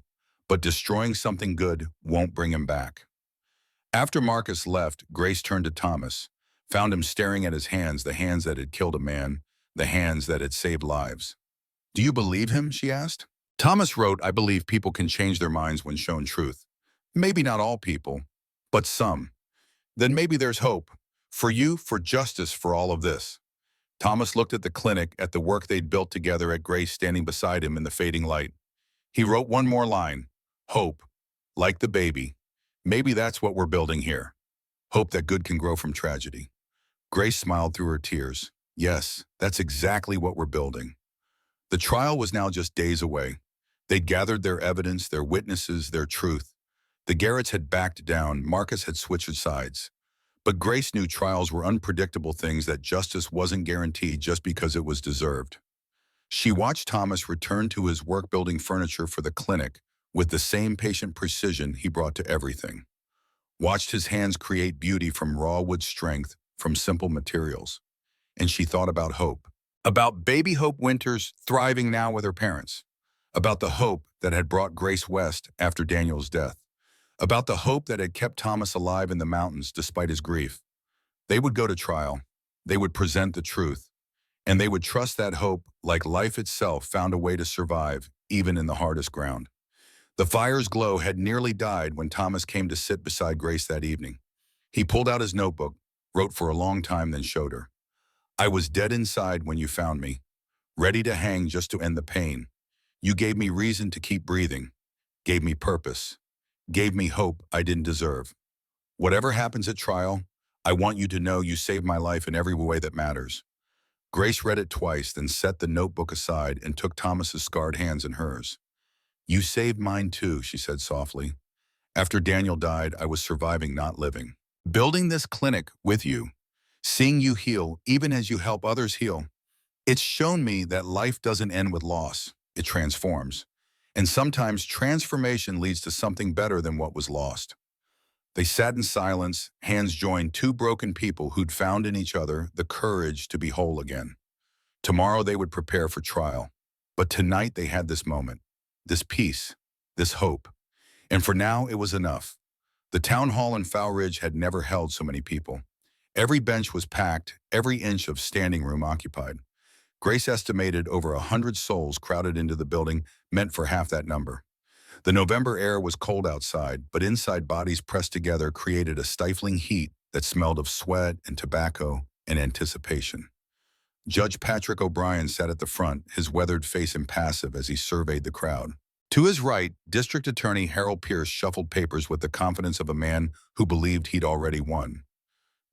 but destroying something good won't bring him back." After Marcus left, Grace turned to Thomas, found him staring at his hands, the hands that had killed a man, the hands that had saved lives. "Do you believe him?" she asked. Thomas wrote, "I believe people can change their minds when shown truth. Maybe not all people, but some. Then maybe there's hope. For you, for justice, for all of this." Thomas looked at the clinic, at the work they'd built together, at Grace standing beside him in the fading light. He wrote one more line. "Hope. Like the baby. Maybe that's what we're building here. Hope that good can grow from tragedy." Grace smiled through her tears. "Yes, that's exactly what we're building." The trial was now just days away. They'd gathered their evidence, their witnesses, their truth. The Garretts had backed down. Marcus had switched sides. But Grace knew trials were unpredictable things, that justice wasn't guaranteed just because it was deserved. She watched Thomas return to his work building furniture for the clinic with the same patient precision he brought to everything. Watched his hands create beauty from raw wood strength, from simple materials. And she thought about hope. About baby Hope Winters thriving now with her parents. About the hope that had brought Grace West after Daniel's death. about the hope that had kept Thomas alive in the mountains despite his grief. They would go to trial. They would present the truth. And they would trust that hope, like life itself, found a way to survive, even in the hardest ground. The fire's glow had nearly died when Thomas came to sit beside Grace that evening. He pulled out his notebook, wrote for a long time, then showed her. I was dead inside when you found me, ready to hang just to end the pain. You gave me reason to keep breathing, gave me purpose, gave me hope I didn't deserve. Whatever happens at trial, I want you to know you saved my life in every way that matters. Grace read it twice, then set the notebook aside and took Thomas's scarred hands in hers. You saved mine too, she said softly. After Daniel died, I was surviving, not living. Building this clinic with you, seeing you heal even as you help others heal, it's shown me that life doesn't end with loss, it transforms. And sometimes transformation leads to something better than what was lost. They sat in silence, hands joined, two broken people who'd found in each other the courage to be whole again. Tomorrow they would prepare for trial. But tonight they had this moment, this peace, this hope. And for now, it was enough. The town hall in Foul Ridge had never held so many people. Every bench was packed, every inch of standing room occupied. Grace estimated over 100 souls crowded into the building, meant for half that number. The November air was cold outside, but inside bodies pressed together created a stifling heat that smelled of sweat and tobacco and anticipation. Judge Patrick O'Brien sat at the front, his weathered face impassive as he surveyed the crowd. To his right, District Attorney Harold Pierce shuffled papers with the confidence of a man who believed he'd already won.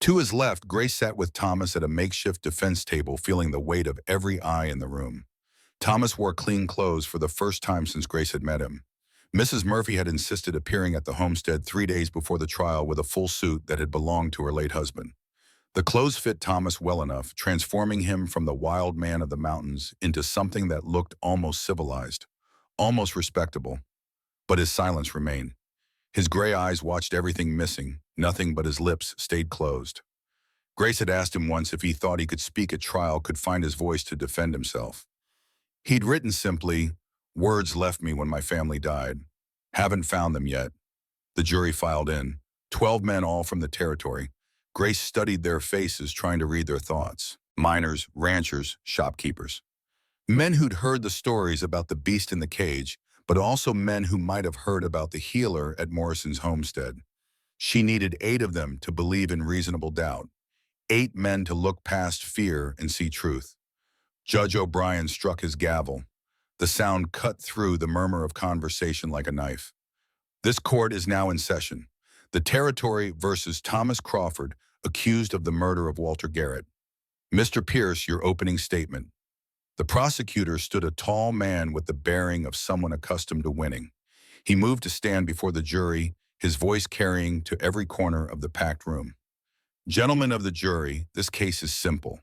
To his left, Grace sat with Thomas at a makeshift defense table, feeling the weight of every eye in the room. Thomas wore clean clothes for the first time since Grace had met him. Mrs. Murphy had insisted appearing at the homestead 3 days before the trial with a full suit that had belonged to her late husband. The clothes fit Thomas well enough, transforming him from the wild man of the mountains into something that looked almost civilized, almost respectable. But his silence remained. His gray eyes watched everything missing, nothing but his lips stayed closed. Grace had asked him once if he thought he could speak at trial, could find his voice to defend himself. He'd written simply, "Words left me when my family died. Haven't found them yet." The jury filed in, 12 men all from the territory. Grace studied their faces, trying to read their thoughts. Miners, ranchers, shopkeepers. Men who'd heard the stories about the beast in the cage, but also men who might have heard about the healer at Morrison's homestead. She needed 8 of them to believe in reasonable doubt. 8 men to look past fear and see truth. Judge O'Brien struck his gavel. The sound cut through the murmur of conversation like a knife. This court is now in session. The territory versus Thomas Crawford, accused of the murder of Walter Garrett. Mr. Pierce, your opening statement. The prosecutor stood, a tall man with the bearing of someone accustomed to winning. He moved to stand before the jury, his voice carrying to every corner of the packed room. Gentlemen of the jury, this case is simple.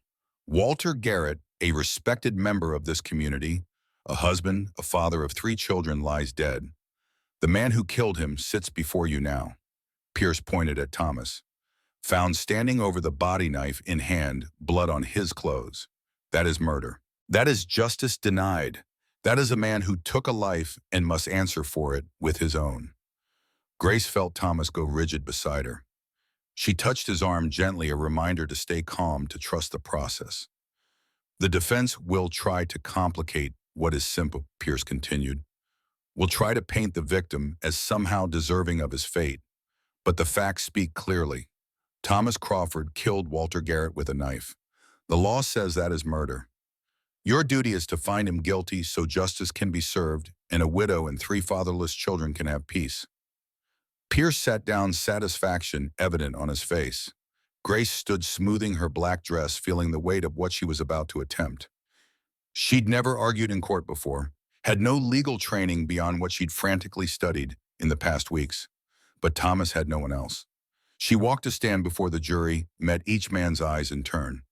Walter Garrett, a respected member of this community, a husband, a father of 3 children, lies dead. The man who killed him sits before you now. Pierce pointed at Thomas. Found standing over the body, knife in hand, blood on his clothes. That is murder. That is justice denied. That is a man who took a life and must answer for it with his own. Grace felt Thomas go rigid beside her. She touched his arm gently, a reminder to stay calm, to trust the process. The defense will try to complicate what is simple, Pierce continued. Will try to paint the victim as somehow deserving of his fate. But the facts speak clearly. Thomas Crawford killed Walter Garrett with a knife. The law says that is murder. Your duty is to find him guilty so justice can be served and a widow and 3 fatherless children can have peace. Pierce sat down, satisfaction evident on his face. Grace stood smoothing her black dress, feeling the weight of what she was about to attempt. She'd never argued in court before, had no legal training beyond what she'd frantically studied in the past weeks. But Thomas had no one else. She walked to stand before the jury, met each man's eyes in turn.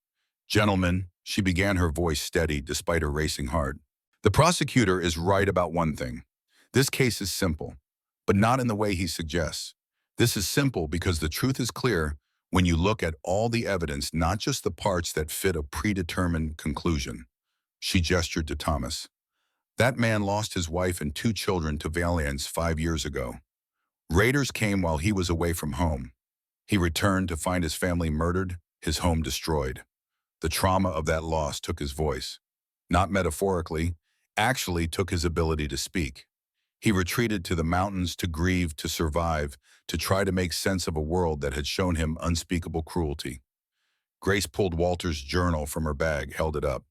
Gentlemen, she began, her voice steady despite her racing heart. The prosecutor is right about one thing. This case is simple, but not in the way he suggests. This is simple because the truth is clear when you look at all the evidence, not just the parts that fit a predetermined conclusion. She gestured to Thomas. That man lost his wife and 2 children to violence 5 years ago. Raiders came while he was away from home. He returned to find his family murdered, his home destroyed. The trauma of that loss took his voice. Not metaphorically, actually took his ability to speak. He retreated to the mountains to grieve, to survive, to try to make sense of a world that had shown him unspeakable cruelty. Grace pulled Walter's journal from her bag, held it up.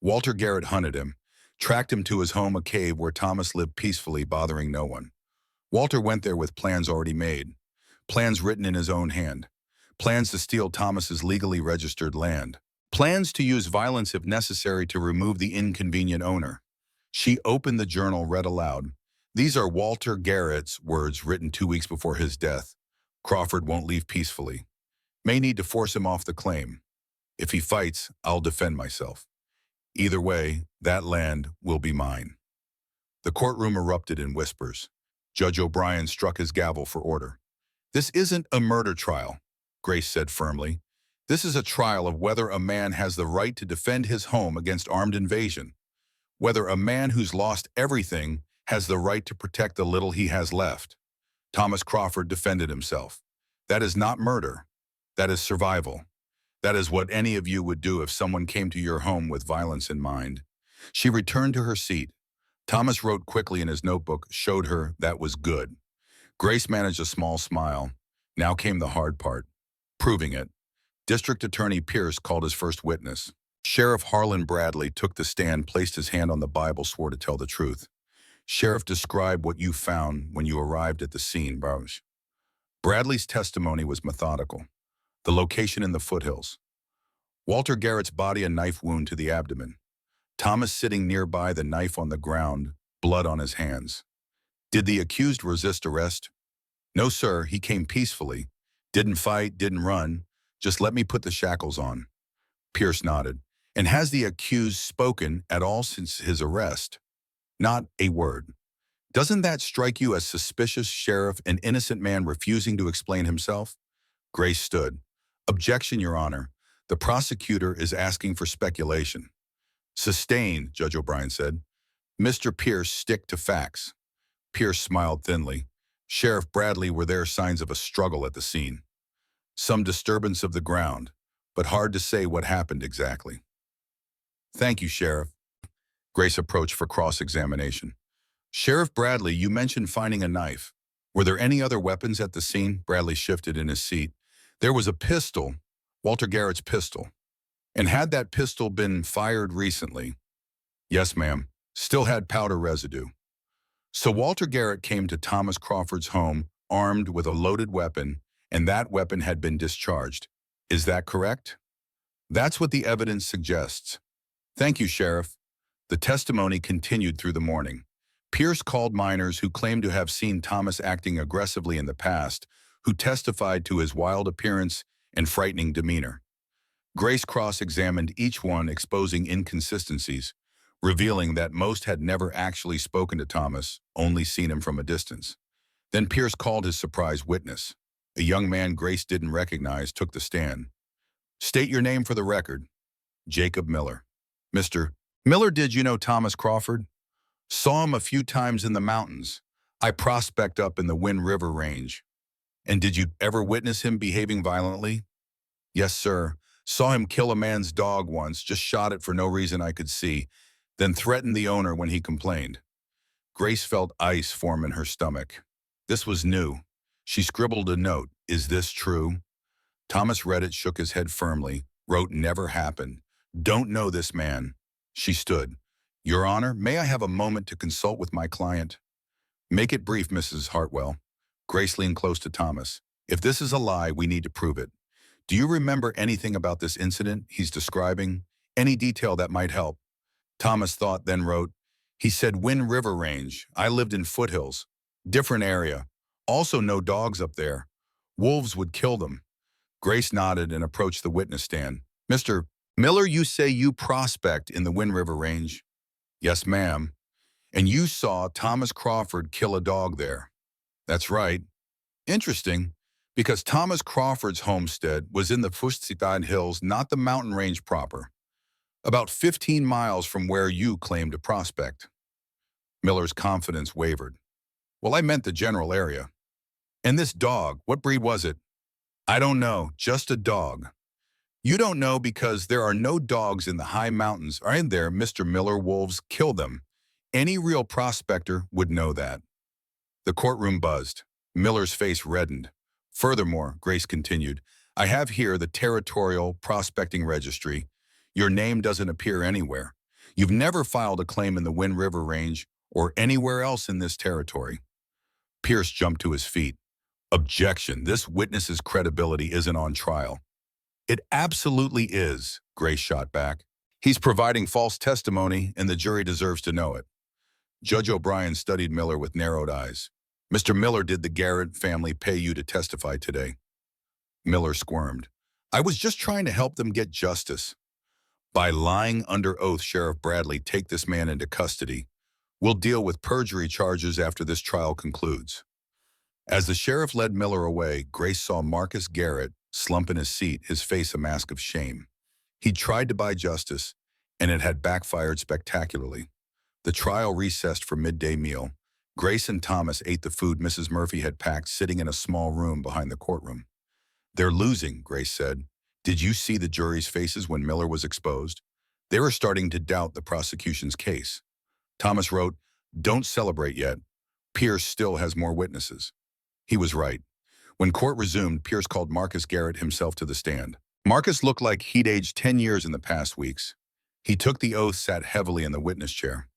Walter Garrett hunted him, tracked him to his home, a cave where Thomas lived peacefully, bothering no one. Walter went there with plans already made, plans written in his own hand, plans to steal Thomas's legally registered land, plans to use violence if necessary to remove the inconvenient owner. She opened the journal, read aloud. These are Walter Garrett's words written 2 weeks before his death. Crawford won't leave peacefully. May need to force him off the claim. If he fights, I'll defend myself. Either way, that land will be mine. The courtroom erupted in whispers. Judge O'Brien struck his gavel for order. This isn't a murder trial, Grace said firmly. This is a trial of whether a man has the right to defend his home against armed invasion. Whether a man who's lost everything has the right to protect the little he has left. Thomas Crawford defended himself. That is not murder. That is survival. That is what any of you would do if someone came to your home with violence in mind. She returned to her seat. Thomas wrote quickly in his notebook, showed her that was good. Grace managed a small smile. Now came the hard part, proving it. District Attorney Pierce called his first witness. Sheriff Harlan Bradley took the stand, placed his hand on the Bible, swore to tell the truth. Sheriff, describe what you found when you arrived at the scene, Broush. Bradley's testimony was methodical. The location in the foothills. Walter Garrett's body, a knife wound to the abdomen. Thomas sitting nearby, the knife on the ground, blood on his hands. Did the accused resist arrest? No, sir, he came peacefully. Didn't fight, didn't run. Just let me put the shackles on. Pierce nodded. And has the accused spoken at all since his arrest? Not a word. Doesn't that strike you as suspicious, Sheriff, an innocent man refusing to explain himself? Grace stood. Objection, Your Honor. The prosecutor is asking for speculation. Sustained, Judge O'Brien said. Mr. Pierce, stick to facts. Pierce smiled thinly. Sheriff Bradley, were there signs of a struggle at the scene? Some disturbance of the ground, but hard to say what happened exactly. Thank you, Sheriff. Grace approached for cross-examination. Sheriff Bradley, you mentioned finding a knife. Were there any other weapons at the scene? Bradley shifted in his seat. There was a pistol, Walter Garrett's pistol. And had that pistol been fired recently? Yes, ma'am. Still had powder residue. So Walter Garrett came to Thomas Crawford's home armed with a loaded weapon, and that weapon had been discharged. Is that correct? That's what the evidence suggests. Thank you, Sheriff. The testimony continued through the morning. Pierce called miners who claimed to have seen Thomas acting aggressively in the past, who testified to his wild appearance and frightening demeanor. Grace cross-examined each one, exposing inconsistencies, revealing that most had never actually spoken to Thomas, only seen him from a distance. Then Pierce called his surprise witness. A young man Grace didn't recognize took the stand. State your name for the record. Jacob Miller. Mr. Miller, did you know Thomas Crawford? Saw him a few times in the mountains. I prospect up in the Wind River Range. And did you ever witness him behaving violently? Yes, sir. Saw him kill a man's dog once, just shot it for no reason I could see, then threatened the owner when he complained. Grace felt ice form in her stomach. This was new. She scribbled a note. Is this true? Thomas read it, shook his head firmly, wrote never happened. Don't know this man. She stood. Your Honor, may I have a moment to consult with my client? Make it brief, Mrs. Hartwell. Grace leaned close to Thomas. If this is a lie, we need to prove it. Do you remember anything about this incident he's describing? Any detail that might help? Thomas thought, then wrote, he said Wind River Range. I lived in foothills. Different area. Also no dogs up there. Wolves would kill them. Grace nodded and approached the witness stand. Mr. Miller, you say you prospect in the Wind River Range? Yes, ma'am. And you saw Thomas Crawford kill a dog there? That's right. Interesting, because Thomas Crawford's homestead was in the Fushtzitad Hills, not the mountain range proper. About 15 miles from where you claim to prospect. Miller's confidence wavered. Well, I meant the general area. And this dog, what breed was it? I don't know, just a dog. You don't know because there are no dogs in the high mountains, aren't there, Mr. Miller? Wolves kill them. Any real prospector would know that. The courtroom buzzed. Miller's face reddened. Furthermore, Grace continued, I have here the Territorial Prospecting Registry. Your name doesn't appear anywhere. You've never filed a claim in the Wind River Range or anywhere else in this territory. Pierce jumped to his feet. Objection, this witness's credibility isn't on trial. It absolutely is, Grace shot back. He's providing false testimony, and the jury deserves to know it. Judge O'Brien studied Miller with narrowed eyes. Mr. Miller, did the Garrett family pay you to testify today? Miller squirmed. I was just trying to help them get justice. By lying under oath, Sheriff Bradley, take this man into custody. We'll deal with perjury charges after this trial concludes. As the sheriff led Miller away, Grace saw Marcus Garrett slump in his seat, his face a mask of shame. He'd tried to buy justice, and it had backfired spectacularly. The trial recessed for midday meal. Grace and Thomas ate the food Mrs. Murphy had packed, sitting in a small room behind the courtroom. They're losing, Grace said. Did you see the jury's faces when Miller was exposed? They were starting to doubt the prosecution's case. Thomas wrote, don't celebrate yet. Pierce still has more witnesses. He was right. When court resumed, Pierce called Marcus Garrett himself to the stand. Marcus looked like he'd aged 10 years in the past weeks. He took the oath, sat heavily in the witness chair.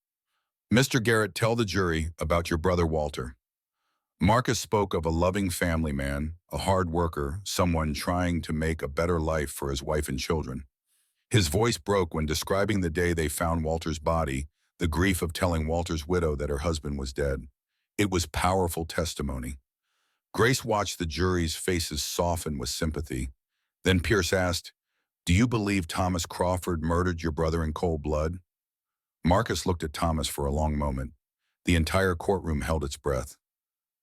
Mr. Garrett, tell the jury about your brother Walter. Marcus spoke of a loving family man, a hard worker, someone trying to make a better life for his wife and children. His voice broke when describing the day they found Walter's body, the grief of telling Walter's widow that her husband was dead. It was powerful testimony. Grace watched the jury's faces soften with sympathy. Then Pierce asked, do you believe Thomas Crawford murdered your brother in cold blood? Marcus looked at Thomas for a long moment. The entire courtroom held its breath.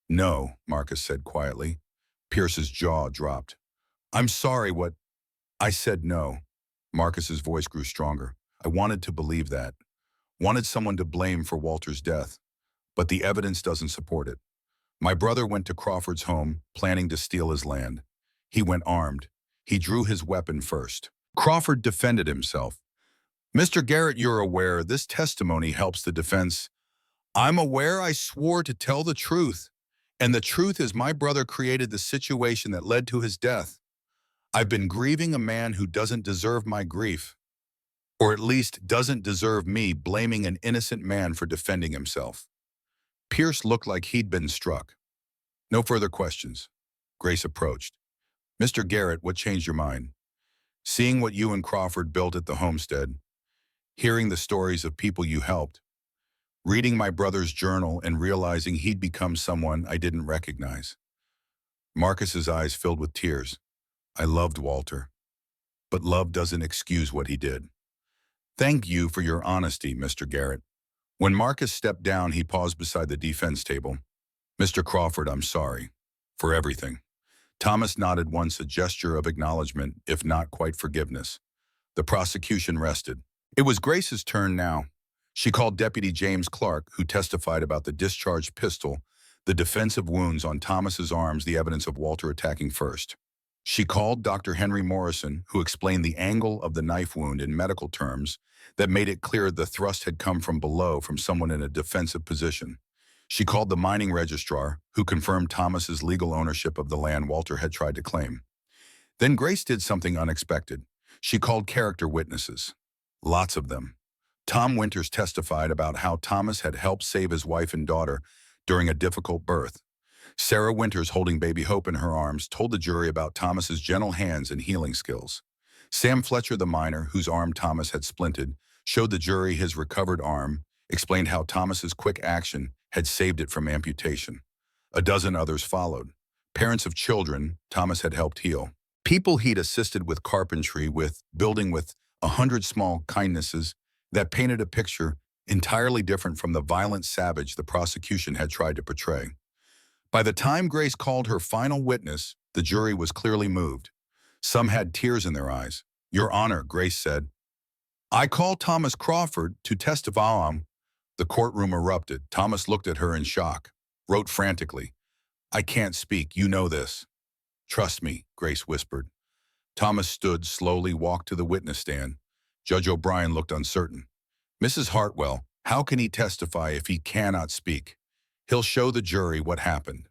No, Marcus said quietly. Pierce's jaw dropped. I'm sorry, what? I said no. Marcus's voice grew stronger. I wanted to believe that. Wanted someone to blame for Walter's death. But the evidence doesn't support it. My brother went to Crawford's home, planning to steal his land. He went armed. He drew his weapon first. Crawford defended himself. Mr. Garrett, you're aware this testimony helps the defense. I'm aware. I swore to tell the truth. And the truth is my brother created the situation that led to his death. I've been grieving a man who doesn't deserve my grief, or at least doesn't deserve me blaming an innocent man for defending himself. Pierce looked like he'd been struck. No further questions. Grace approached. Mr. Garrett, what changed your mind? Seeing what you and Crawford built at the homestead, hearing the stories of people you helped, reading my brother's journal and realizing he'd become someone I didn't recognize. Marcus's eyes filled with tears. I loved Walter, but love doesn't excuse what he did. Thank you for your honesty, Mr. Garrett. When Marcus stepped down, he paused beside the defense table. Mr. Crawford, I'm sorry for everything. Thomas nodded once, a gesture of acknowledgement, if not quite forgiveness. The prosecution rested. It was Grace's turn now. She called Deputy James Clark, who testified about the discharged pistol, the defensive wounds on Thomas's arms, the evidence of Walter attacking first. She called Dr. Henry Morrison, who explained the angle of the knife wound in medical terms that made it clear the thrust had come from below, from someone in a defensive position. She called the mining registrar, who confirmed Thomas's legal ownership of the land Walter had tried to claim. Then Grace did something unexpected. She called character witnesses. Lots of them. Tom Winters testified about how Thomas had helped save his wife and daughter during a difficult birth. Sarah Winters, holding baby Hope in her arms, told the jury about Thomas's gentle hands and healing skills. Sam Fletcher, the miner, whose arm Thomas had splinted, showed the jury his recovered arm, explained how Thomas's quick action had saved it from amputation. A dozen others followed. Parents of children Thomas had helped heal. People he'd assisted with carpentry, with building, with 100 small kindnesses that painted a picture entirely different from the violent savage the prosecution had tried to portray. By the time Grace called her final witness, the jury was clearly moved. Some had tears in their eyes. Your Honor, Grace said, I call Thomas Crawford to testify. The courtroom erupted. Thomas looked at her in shock, wrote frantically, I can't speak, you know this. Trust me, Grace whispered. Thomas stood, slowly walked to the witness stand. Judge O'Brien looked uncertain. Mrs. Hartwell, how can he testify if he cannot speak? He'll show the jury what happened.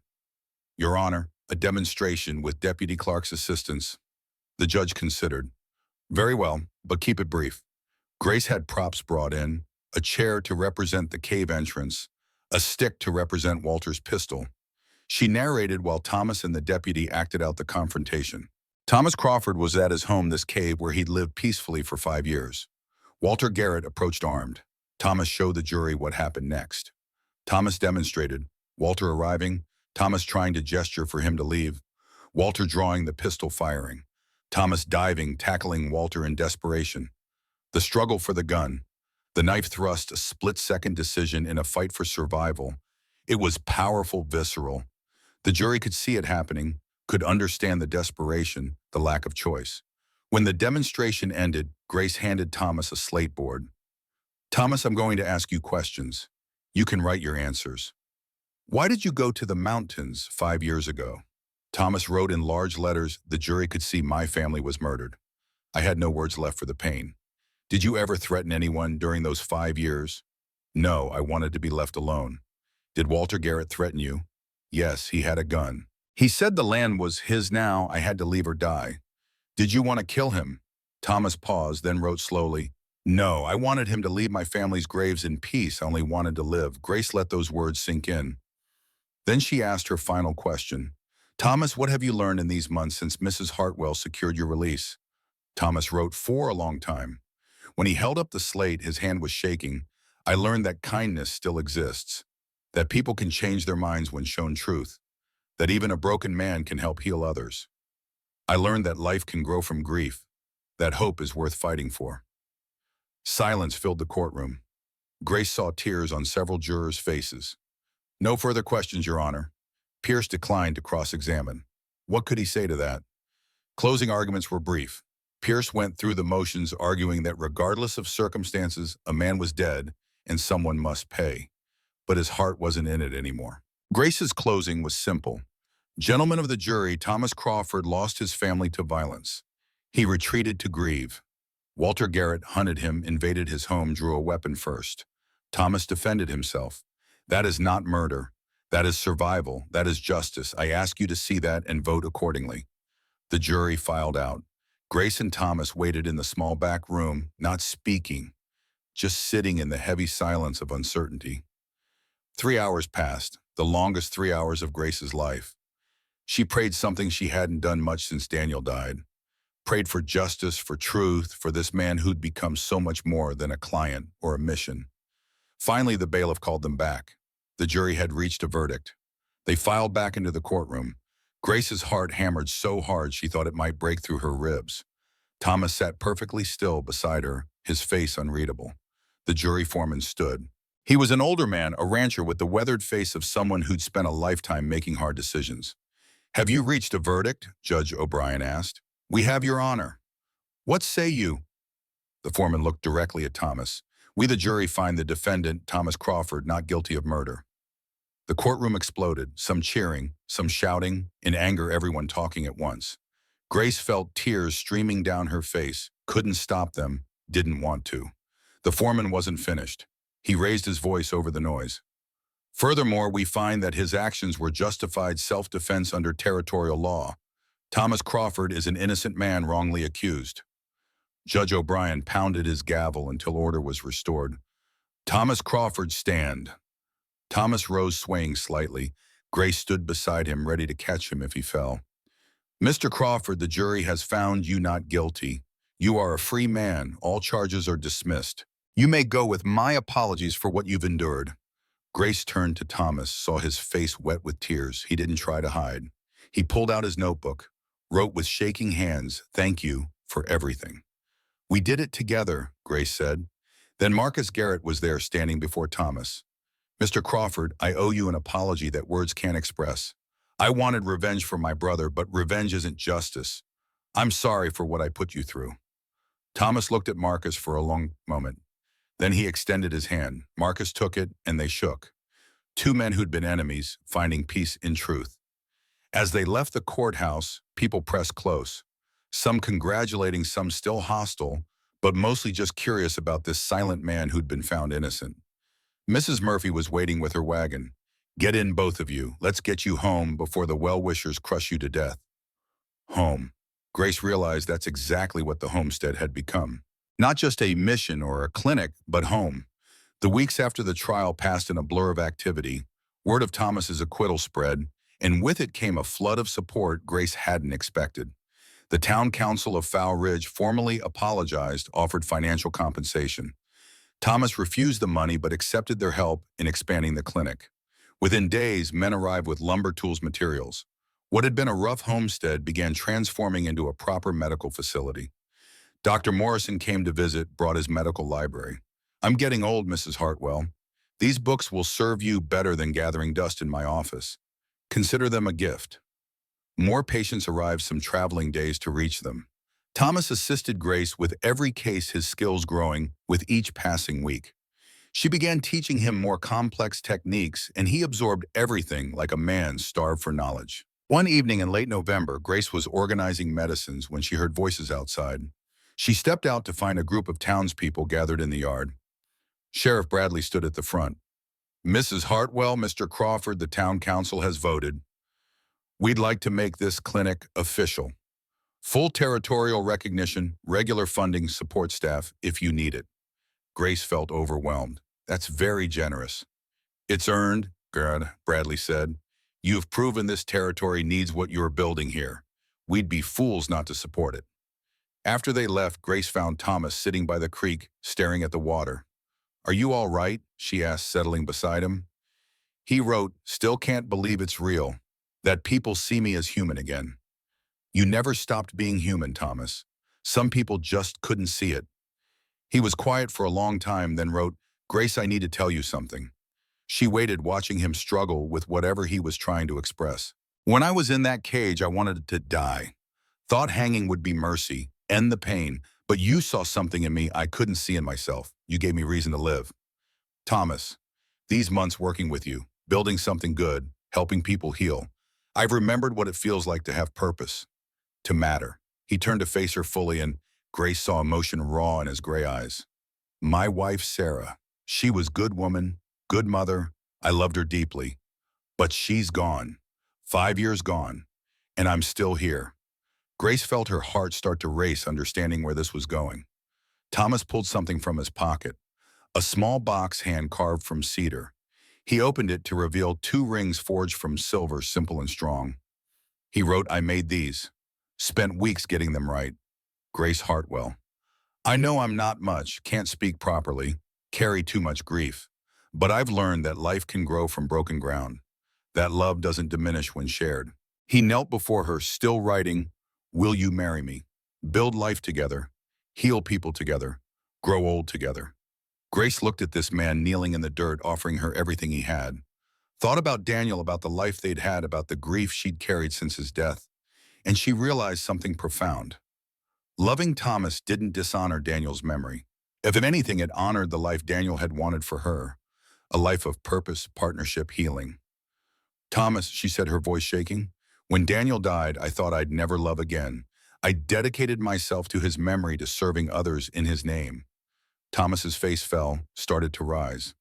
Your Honor, a demonstration with Deputy Clark's assistance. The judge considered. Very well, but keep it brief. Grace had props brought in, a chair to represent the cave entrance, a stick to represent Walter's pistol. She narrated while Thomas and the deputy acted out the confrontation. Thomas Crawford was at his home, this cave where he'd lived peacefully for 5 years. Walter Garrett approached armed. Thomas showed the jury what happened next. Thomas demonstrated, Walter arriving, Thomas trying to gesture for him to leave, Walter drawing the pistol firing, Thomas diving, tackling Walter in desperation. The struggle for the gun, the knife thrust, a split-second decision in a fight for survival. It was powerful, visceral. The jury could see it happening, could understand the desperation, the lack of choice. When the demonstration ended, Grace handed Thomas a slate board. Thomas, I'm going to ask you questions. You can write your answers. Why did you go to the mountains 5 years ago? Thomas wrote in large letters the jury could see my family was murdered. I had no words left for the pain. Did you ever threaten anyone during those 5 years? No, I wanted to be left alone. Did Walter Garrett threaten you? Yes, he had a gun. He said the land was his now, I had to leave or die. Did you want to kill him? Thomas paused, then wrote slowly, No, I wanted him to leave my family's graves in peace. I only wanted to live. Grace let those words sink in. Then she asked her final question. Thomas, what have you learned in these months since Mrs. Hartwell secured your release? Thomas wrote, for a long time. When he held up the slate, his hand was shaking. I learned that kindness still exists, that people can change their minds when shown truth, that even a broken man can help heal others. I learned that life can grow from grief, that hope is worth fighting for. Silence filled the courtroom. Grace saw tears on several jurors' faces. No further questions, Your Honor. Pierce declined to cross-examine. What could he say to that? Closing arguments were brief. Pierce went through the motions, arguing that regardless of circumstances, a man was dead and someone must pay. But his heart wasn't in it anymore. Grace's closing was simple. Gentlemen of the jury, Thomas Crawford lost his family to violence. He retreated to grieve. Walter Garrett hunted him, invaded his home, drew a weapon first. Thomas defended himself. That is not murder. That is survival. That is justice. I ask you to see that and vote accordingly. The jury filed out. Grace and Thomas waited in the small back room, not speaking, just sitting in the heavy silence of uncertainty. 3 hours passed, the longest 3 hours of Grace's life. She prayed something she hadn't done much since Daniel died. Prayed for justice, for truth, for this man who'd become so much more than a client or a mission. Finally, the bailiff called them back. The jury had reached a verdict. They filed back into the courtroom. Grace's heart hammered so hard she thought it might break through her ribs. Thomas sat perfectly still beside her, his face unreadable. The jury foreman stood. He was an older man, a rancher with the weathered face of someone who'd spent a lifetime making hard decisions. Have you reached a verdict? Judge O'Brien asked. We have, Your Honor. What say you? The foreman looked directly at Thomas. We, the jury, find the defendant, Thomas Crawford, not guilty of murder. The courtroom exploded, some cheering, some shouting, in anger everyone talking at once. Grace felt tears streaming down her face, couldn't stop them, didn't want to. The foreman wasn't finished. He raised his voice over the noise. Furthermore, we find that his actions were justified self-defense under territorial law. Thomas Crawford is an innocent man wrongly accused. Judge O'Brien pounded his gavel until order was restored. Thomas Crawford, stand. Thomas rose, swaying slightly. Grace stood beside him, ready to catch him if he fell. Mr. Crawford, the jury has found you not guilty. You are a free man. All charges are dismissed. You may go with my apologies for what you've endured. Grace turned to Thomas, saw his face wet with tears. He didn't try to hide. He pulled out his notebook, wrote with shaking hands, "Thank you for everything." We did it together, Grace said. Then Marcus Garrett was there standing before Thomas. Mr. Crawford, I owe you an apology that words can't express. I wanted revenge for my brother, but revenge isn't justice. I'm sorry for what I put you through. Thomas looked at Marcus for a long moment. Then he extended his hand. Marcus took it, and they shook. Two men who'd been enemies, finding peace in truth. As they left the courthouse, people pressed close, some congratulating, some still hostile, but mostly just curious about this silent man who'd been found innocent. Mrs. Murphy was waiting with her wagon. "Get in, both of you. Let's get you home before the well-wishers crush you to death." Home. Grace realized that's exactly what the homestead had become. Not just a mission or a clinic, but home. The weeks after the trial passed in a blur of activity, word of Thomas's acquittal spread, and with it came a flood of support Grace hadn't expected. The town council of Fowl Ridge formally apologized, offered financial compensation. Thomas refused the money but accepted their help in expanding the clinic. Within days, men arrived with lumber tools materials. What had been a rough homestead began transforming into a proper medical facility. Dr. Morrison came to visit, brought his medical library. "I'm getting old, Mrs. Hartwell. These books will serve you better than gathering dust in my office. Consider them a gift." More patients arrived, some traveling days to reach them. Thomas assisted Grace with every case, his skills growing with each passing week. She began teaching him more complex techniques, and he absorbed everything like a man starved for knowledge. One evening in late November, Grace was organizing medicines when she heard voices outside. She stepped out to find a group of townspeople gathered in the yard. Sheriff Bradley stood at the front. "Mrs. Hartwell, Mr. Crawford, the town council has voted. We'd like to make this clinic official. Full territorial recognition, regular funding, support staff if you need it." Grace felt overwhelmed. "That's very generous." "It's earned," Bradley said. "You have proven this territory needs what you're building here. We'd be fools not to support it." After they left, Grace found Thomas sitting by the creek, staring at the water. "Are you all right?" she asked, settling beside him. He wrote, "Still can't believe it's real, that people see me as human again." "You never stopped being human, Thomas. Some people just couldn't see it." He was quiet for a long time, then wrote, "Grace, I need to tell you something." She waited, watching him struggle with whatever he was trying to express. "When I was in that cage, I wanted to die. Thought hanging would be mercy, end the pain, but you saw something in me I couldn't see in myself. You gave me reason to live. Thomas, these months working with you, building something good, helping people heal, I've remembered what it feels like to have purpose, to matter." He turned to face her fully, and Grace saw emotion raw in his gray eyes. "My wife, Sarah, she was good woman, good mother. I loved her deeply. But she's gone. 5 years gone. And I'm still here." Grace felt her heart start to race, understanding where this was going. Thomas pulled something from his pocket, a small box hand-carved from cedar. He opened it to reveal 2 rings forged from silver, simple and strong. He wrote, "I made these. Spent weeks getting them right. Grace Hartwell. I know I'm not much, can't speak properly, carry too much grief. But I've learned that life can grow from broken ground. That love doesn't diminish when shared." He knelt before her, still writing, "Will you marry me? Build life together. Heal people together. Grow old together." Grace looked at this man kneeling in the dirt, offering her everything he had. Thought about Daniel, about the life they'd had, about the grief she'd carried since his death. And she realized something profound. Loving Thomas didn't dishonor Daniel's memory. If anything, it honored the life Daniel had wanted for her, a life of purpose, partnership, healing. "Thomas," she said, her voice shaking, "when Daniel died, I thought I'd never love again. I dedicated myself to his memory, to serving others in his name." Thomas's face fell, started to rise.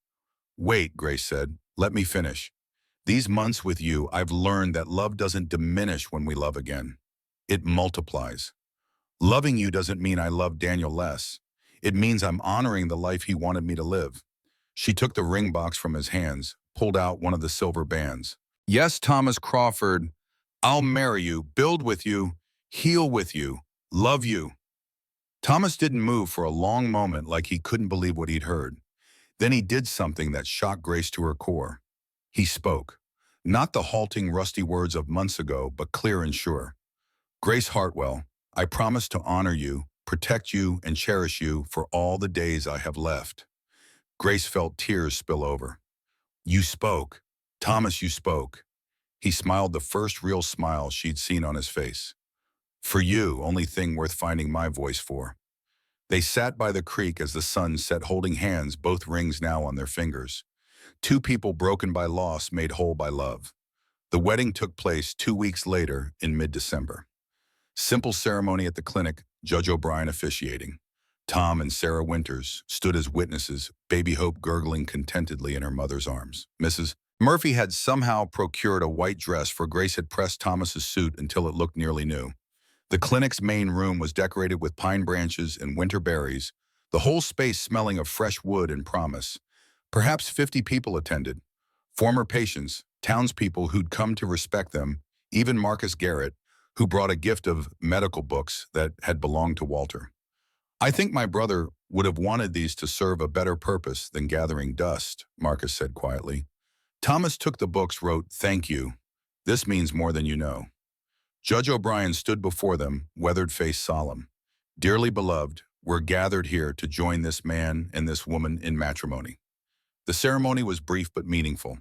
"Wait," Grace said, "let me finish. These months with you, I've learned that love doesn't diminish when we love again. It multiplies. Loving you doesn't mean I love Daniel less. It means I'm honoring the life he wanted me to live." She took the ring box from his hands, pulled out one of the silver bands. "Yes, Thomas Crawford, I'll marry you, build with you, heal with you, love you." Thomas didn't move for a long moment, like he couldn't believe what he'd heard. Then he did something that shocked Grace to her core. He spoke. Not the halting, rusty words of months ago, but clear and sure. "Grace Hartwell, I promise to honor you, protect you, and cherish you for all the days I have left." Grace felt tears spill over. "You spoke. Thomas, you spoke." He smiled, the first real smile she'd seen on his face. "For you, only thing worth finding my voice for." They sat by the creek as the sun set, holding hands, both rings now on their fingers. 2 people broken by loss, made whole by love. The wedding took place 2 weeks later in mid-December. Simple ceremony at the clinic, Judge O'Brien officiating. Tom and Sarah Winters stood as witnesses, baby Hope gurgling contentedly in her mother's arms. Mrs. Murphy had somehow procured a white dress, for Grace had pressed Thomas's suit until it looked nearly new. The clinic's main room was decorated with pine branches and winter berries, the whole space smelling of fresh wood and promise. Perhaps 50 people attended. Former patients, townspeople who'd come to respect them, even Marcus Garrett, who brought a gift of medical books that had belonged to Walter. I think my brother would have wanted these to serve a better purpose than gathering dust, Marcus said quietly. Thomas took the books, wrote, "Thank you. This means more than you know." Judge O'Brien stood before them, weathered face solemn. "Dearly beloved, we're gathered here to join this man and this woman in matrimony." The ceremony was brief but meaningful.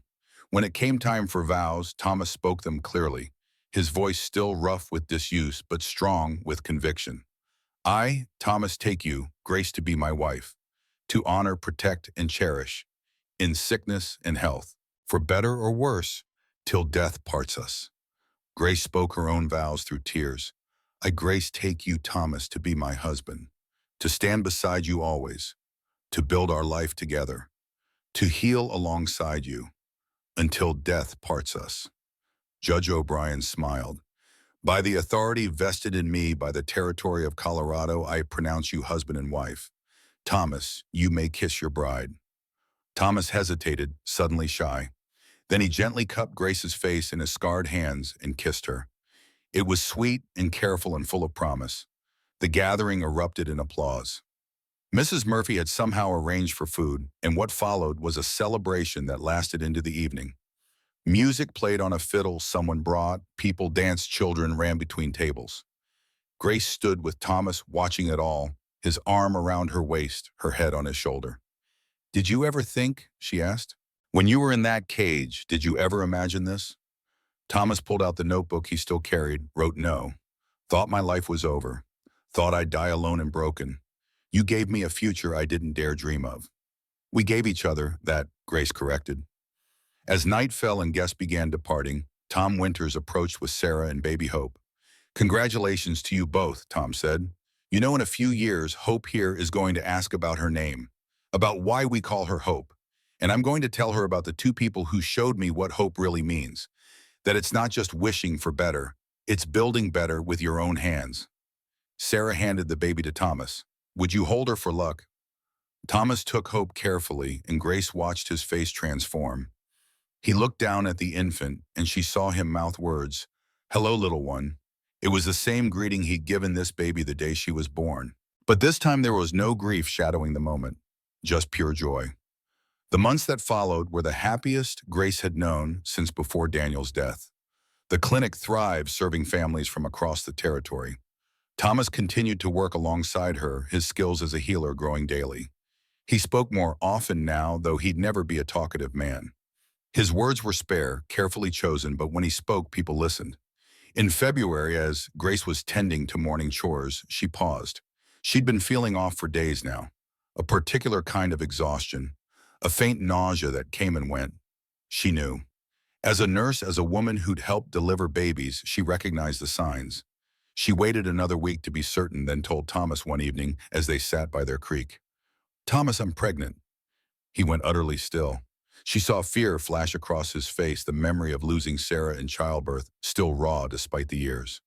When it came time for vows, Thomas spoke them clearly, his voice still rough with disuse but strong with conviction. "I, Thomas, take you, Grace, to be my wife, to honor, protect, and cherish, in sickness and health, for better or worse, till death parts us." Grace spoke her own vows through tears. "I, Grace, take you, Thomas, to be my husband, to stand beside you always, to build our life together, to heal alongside you, until death parts us." Judge O'Brien smiled. "By the authority vested in me by the territory of Colorado, I pronounce you husband and wife. Thomas, you may kiss your bride." Thomas hesitated, suddenly shy. Then he gently cupped Grace's face in his scarred hands and kissed her. It was sweet and careful and full of promise. The gathering erupted in applause. Mrs. Murphy had somehow arranged for food, and what followed was a celebration that lasted into the evening. Music played on a fiddle someone brought, people danced, children ran between tables. Grace stood with Thomas, watching it all, his arm around her waist, her head on his shoulder. "Did you ever think," she asked, "when you were in that cage, did you ever imagine this?" Thomas pulled out the notebook he still carried, wrote, "No. Thought my life was over. Thought I'd die alone and broken. You gave me a future I didn't dare dream of." "We gave each other that," Grace corrected. As night fell and guests began departing, Tom Winters approached with Sarah and baby Hope. "Congratulations to you both," Tom said. "You know, in a few years, Hope here is going to ask about her name, about why we call her Hope. And I'm going to tell her about the two people who showed me what hope really means, that it's not just wishing for better, it's building better with your own hands." Sarah handed the baby to Thomas. "Would you hold her for luck?" Thomas took Hope carefully, and Grace watched his face transform. He looked down at the infant, and she saw him mouth words, "Hello, little one." It was the same greeting he'd given this baby the day she was born. But this time there was no grief shadowing the moment, just pure joy. The months that followed were the happiest Grace had known since before Daniel's death. The clinic thrived, serving families from across the territory. Thomas continued to work alongside her, his skills as a healer growing daily. He spoke more often now, though he'd never be a talkative man. His words were spare, carefully chosen, but when he spoke, people listened. In February, as Grace was tending to morning chores, she paused. She'd been feeling off for days now, a particular kind of exhaustion, a faint nausea that came and went. She knew. As a nurse, as a woman who'd helped deliver babies, she recognized the signs. She waited another week to be certain, then told Thomas one evening as they sat by their creek. "Thomas, I'm pregnant." He went utterly still. She saw fear flash across his face, the memory of losing Sarah in childbirth, still raw despite the years.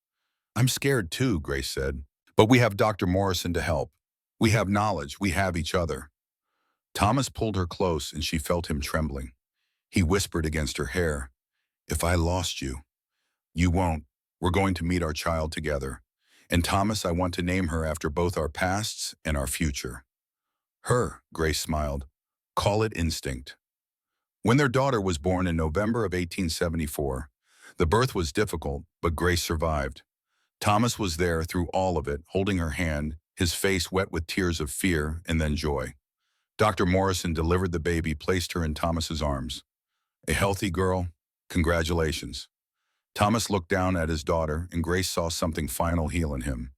"I'm scared too," Grace said. "But we have Dr. Morrison to help. We have knowledge. We have each other." Thomas pulled her close, and she felt him trembling. He whispered against her hair, "If I lost you." "You won't. We're going to meet our child together. And Thomas, I want to name her after both our pasts and our future." "Her," Grace smiled. "Call it instinct." When their daughter was born in November of 1874, the birth was difficult, but Grace survived. Thomas was there through all of it, holding her hand, his face wet with tears of fear and then joy. Dr. Morrison delivered the baby, placed her in Thomas's arms. "A healthy girl? Congratulations." Thomas looked down at his daughter, and Grace saw something final heal in him,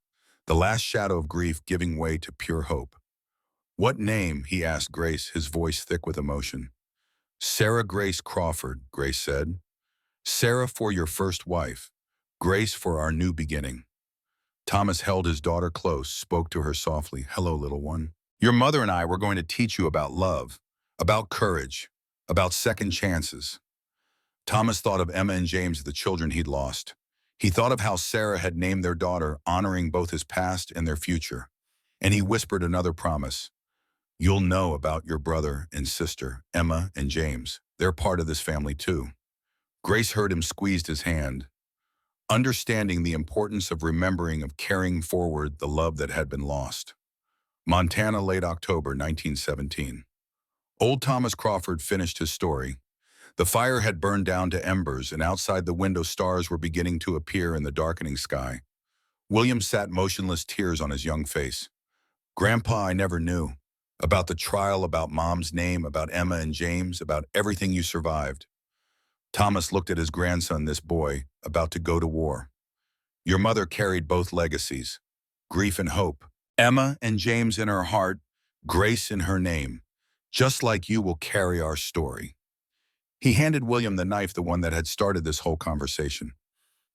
the last shadow of grief giving way to pure hope. "What name?" he asked Grace, his voice thick with emotion. "Sarah Grace Crawford," Grace said. Sarah for your first wife, Grace for our new beginning. Thomas held his daughter close, spoke to her softly. Hello, little one. Your mother and I were going to teach you about love, about courage, about second chances. Thomas thought of Emma and James, the children he'd lost. He thought of how Sarah had named their daughter, honoring both his past and their future. And he whispered another promise. You'll know about your brother and sister, Emma and James. They're part of this family too. Grace heard him squeezed his hand, understanding the importance of remembering, of carrying forward the love that had been lost. Montana, late October 1917. Old Thomas Crawford finished his story. The fire had burned down to embers, and outside the window stars were beginning to appear in the darkening sky. William sat motionless, tears on his young face. Grandpa, I never knew. About the trial, about Mom's name, about Emma and James, about everything you survived. Thomas looked at his grandson, this boy, about to go to war. Your mother carried both legacies, grief and hope. Emma and James in her heart, Grace in her name. Just like you will carry our story. He handed William the knife, the one that had started this whole conversation.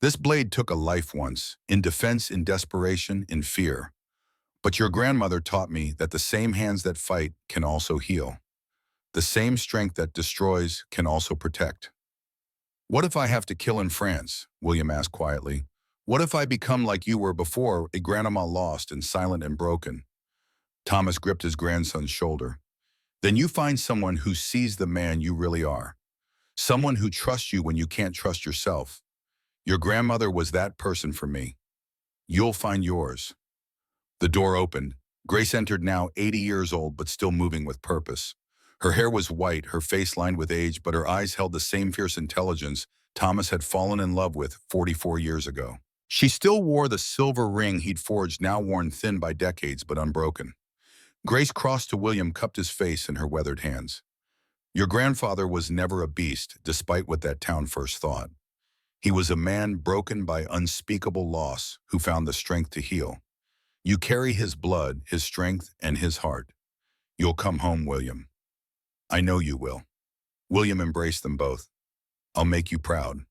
This blade took a life once, in defense, in desperation, in fear. But your grandmother taught me that the same hands that fight can also heal. The same strength that destroys can also protect. What if I have to kill in France? William asked quietly. What if I become like you were before, a grandma lost and silent and broken? Thomas gripped his grandson's shoulder. Then you find someone who sees the man you really are. Someone who trusts you when you can't trust yourself. Your grandmother was that person for me. You'll find yours. The door opened. Grace entered, now 80 years old, but still moving with purpose. Her hair was white, her face lined with age, but her eyes held the same fierce intelligence Thomas had fallen in love with 44 years ago. She still wore the silver ring he'd forged, now worn thin by decades but unbroken. Grace crossed to William, cupped his face in her weathered hands. Your grandfather was never a beast, despite what that town first thought. He was a man broken by unspeakable loss who found the strength to heal. You carry his blood, his strength, and his heart. You'll come home, William. I know you will. William embraced them both. I'll make you proud.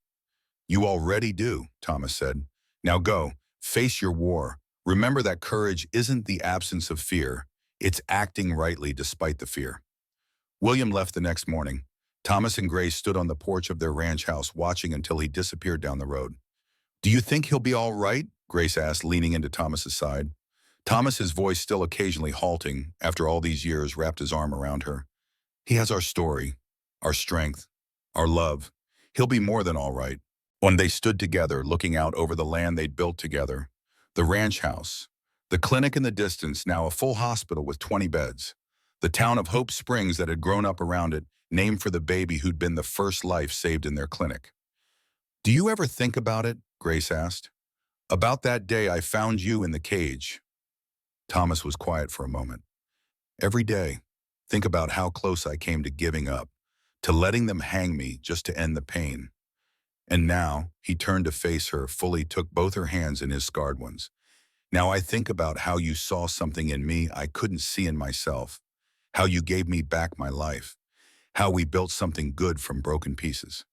You already do, Thomas said. Now go, face your war. Remember that courage isn't the absence of fear. It's acting rightly despite the fear. William left the next morning. Thomas and Grace stood on the porch of their ranch house, watching until he disappeared down the road. Do you think he'll be all right? Grace asked, leaning into Thomas's side. Thomas, his voice still occasionally halting after all these years, wrapped his arm around her. He has our story, our strength, our love. He'll be more than all right. When they stood together, looking out over the land they'd built together, the ranch house, the clinic in the distance, now a full hospital with 20 beds, the town of Hope Springs that had grown up around it, named for the baby who'd been the first life saved in their clinic. Do you ever think about it? Grace asked. About that day I found you in the cage. Thomas was quiet for a moment. Every day, think about how close I came to giving up, to letting them hang me just to end the pain. And now, he turned to face her, fully took both her hands in his scarred ones. Now I think about how you saw something in me I couldn't see in myself, how you gave me back my life, how we built something good from broken pieces.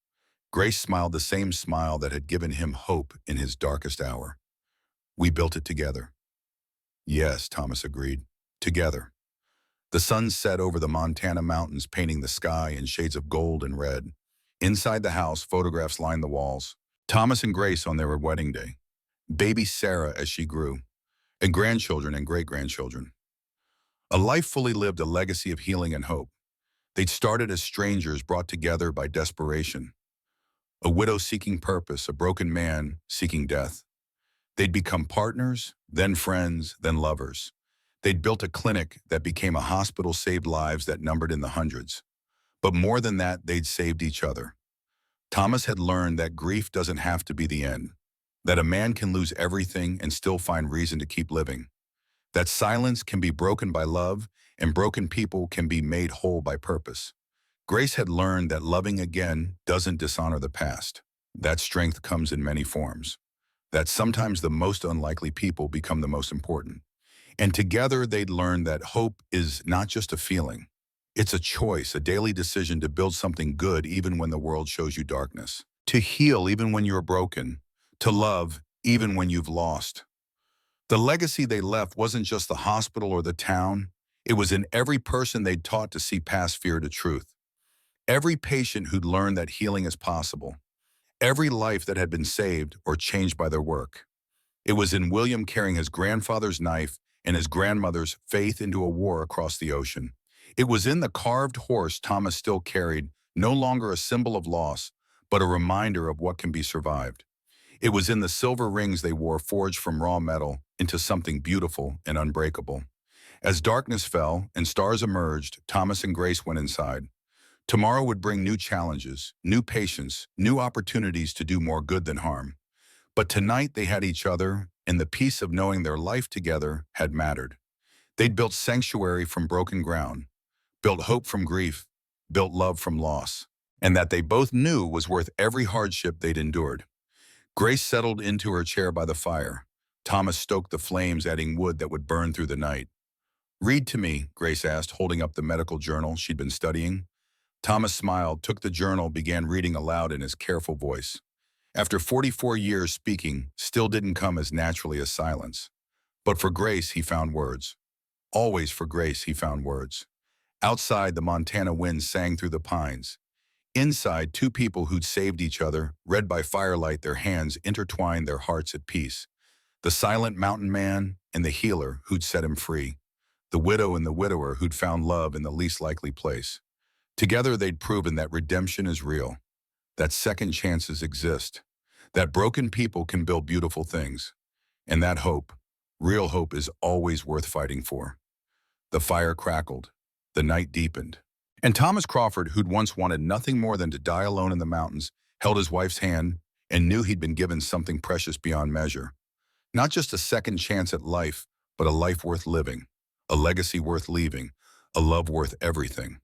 Grace smiled the same smile that had given him hope in his darkest hour. We built it together. Yes, Thomas agreed. Together. The sun set over the Montana mountains, painting the sky in shades of gold and red. Inside the house, photographs lined the walls. Thomas and Grace on their wedding day. Baby Sarah as she grew. And grandchildren and great-grandchildren. A life fully lived, a legacy of healing and hope. They'd started as strangers brought together by desperation. A widow seeking purpose, a broken man seeking death. They'd become partners, then friends, then lovers. They'd built a clinic that became a hospital, saved lives that numbered in the hundreds. But more than that, they'd saved each other. Thomas had learned that grief doesn't have to be the end, that a man can lose everything and still find reason to keep living, that silence can be broken by love and broken people can be made whole by purpose. Grace had learned that loving again doesn't dishonor the past, that strength comes in many forms, that sometimes the most unlikely people become the most important. And together they'd learned that hope is not just a feeling. It's a choice, a daily decision to build something good even when the world shows you darkness. to heal even when you're broken, to love even when you've lost. The legacy they left wasn't just the hospital or the town, it was in every person they'd taught to see past fear to truth. Every patient who'd learned that healing is possible. Every life that had been saved or changed by their work. It was in William carrying his grandfather's knife and his grandmother's faith into a war across the ocean. It was in the carved horse Thomas still carried, no longer a symbol of loss, but a reminder of what can be survived. It was in the silver rings they wore forged from raw metal into something beautiful and unbreakable. As darkness fell and stars emerged, Thomas and Grace went inside. Tomorrow would bring new challenges, new patience, new opportunities to do more good than harm. But tonight they had each other, and the peace of knowing their life together had mattered. They'd built sanctuary from broken ground, built hope from grief, built love from loss, and that they both knew was worth every hardship they'd endured. Grace settled into her chair by the fire. Thomas stoked the flames, adding wood that would burn through the night. "Read to me," Grace asked, holding up the medical journal she'd been studying. Thomas smiled, took the journal, began reading aloud in his careful voice. After 44 years speaking, still didn't come as naturally as silence. But for Grace, he found words. Always for Grace, he found words. Outside, the Montana wind sang through the pines. Inside, two people who'd saved each other, read by firelight, their hands intertwined, their hearts at peace. The silent mountain man and the healer who'd set him free. The widow and the widower who'd found love in the least likely place. Together, they'd proven that redemption is real, that second chances exist, that broken people can build beautiful things, and that hope, real hope, is always worth fighting for. The fire crackled. The night deepened. And Thomas Crawford, who'd once wanted nothing more than to die alone in the mountains, held his wife's hand and knew he'd been given something precious beyond measure. Not just a second chance at life, but a life worth living, a legacy worth leaving, a love worth everything.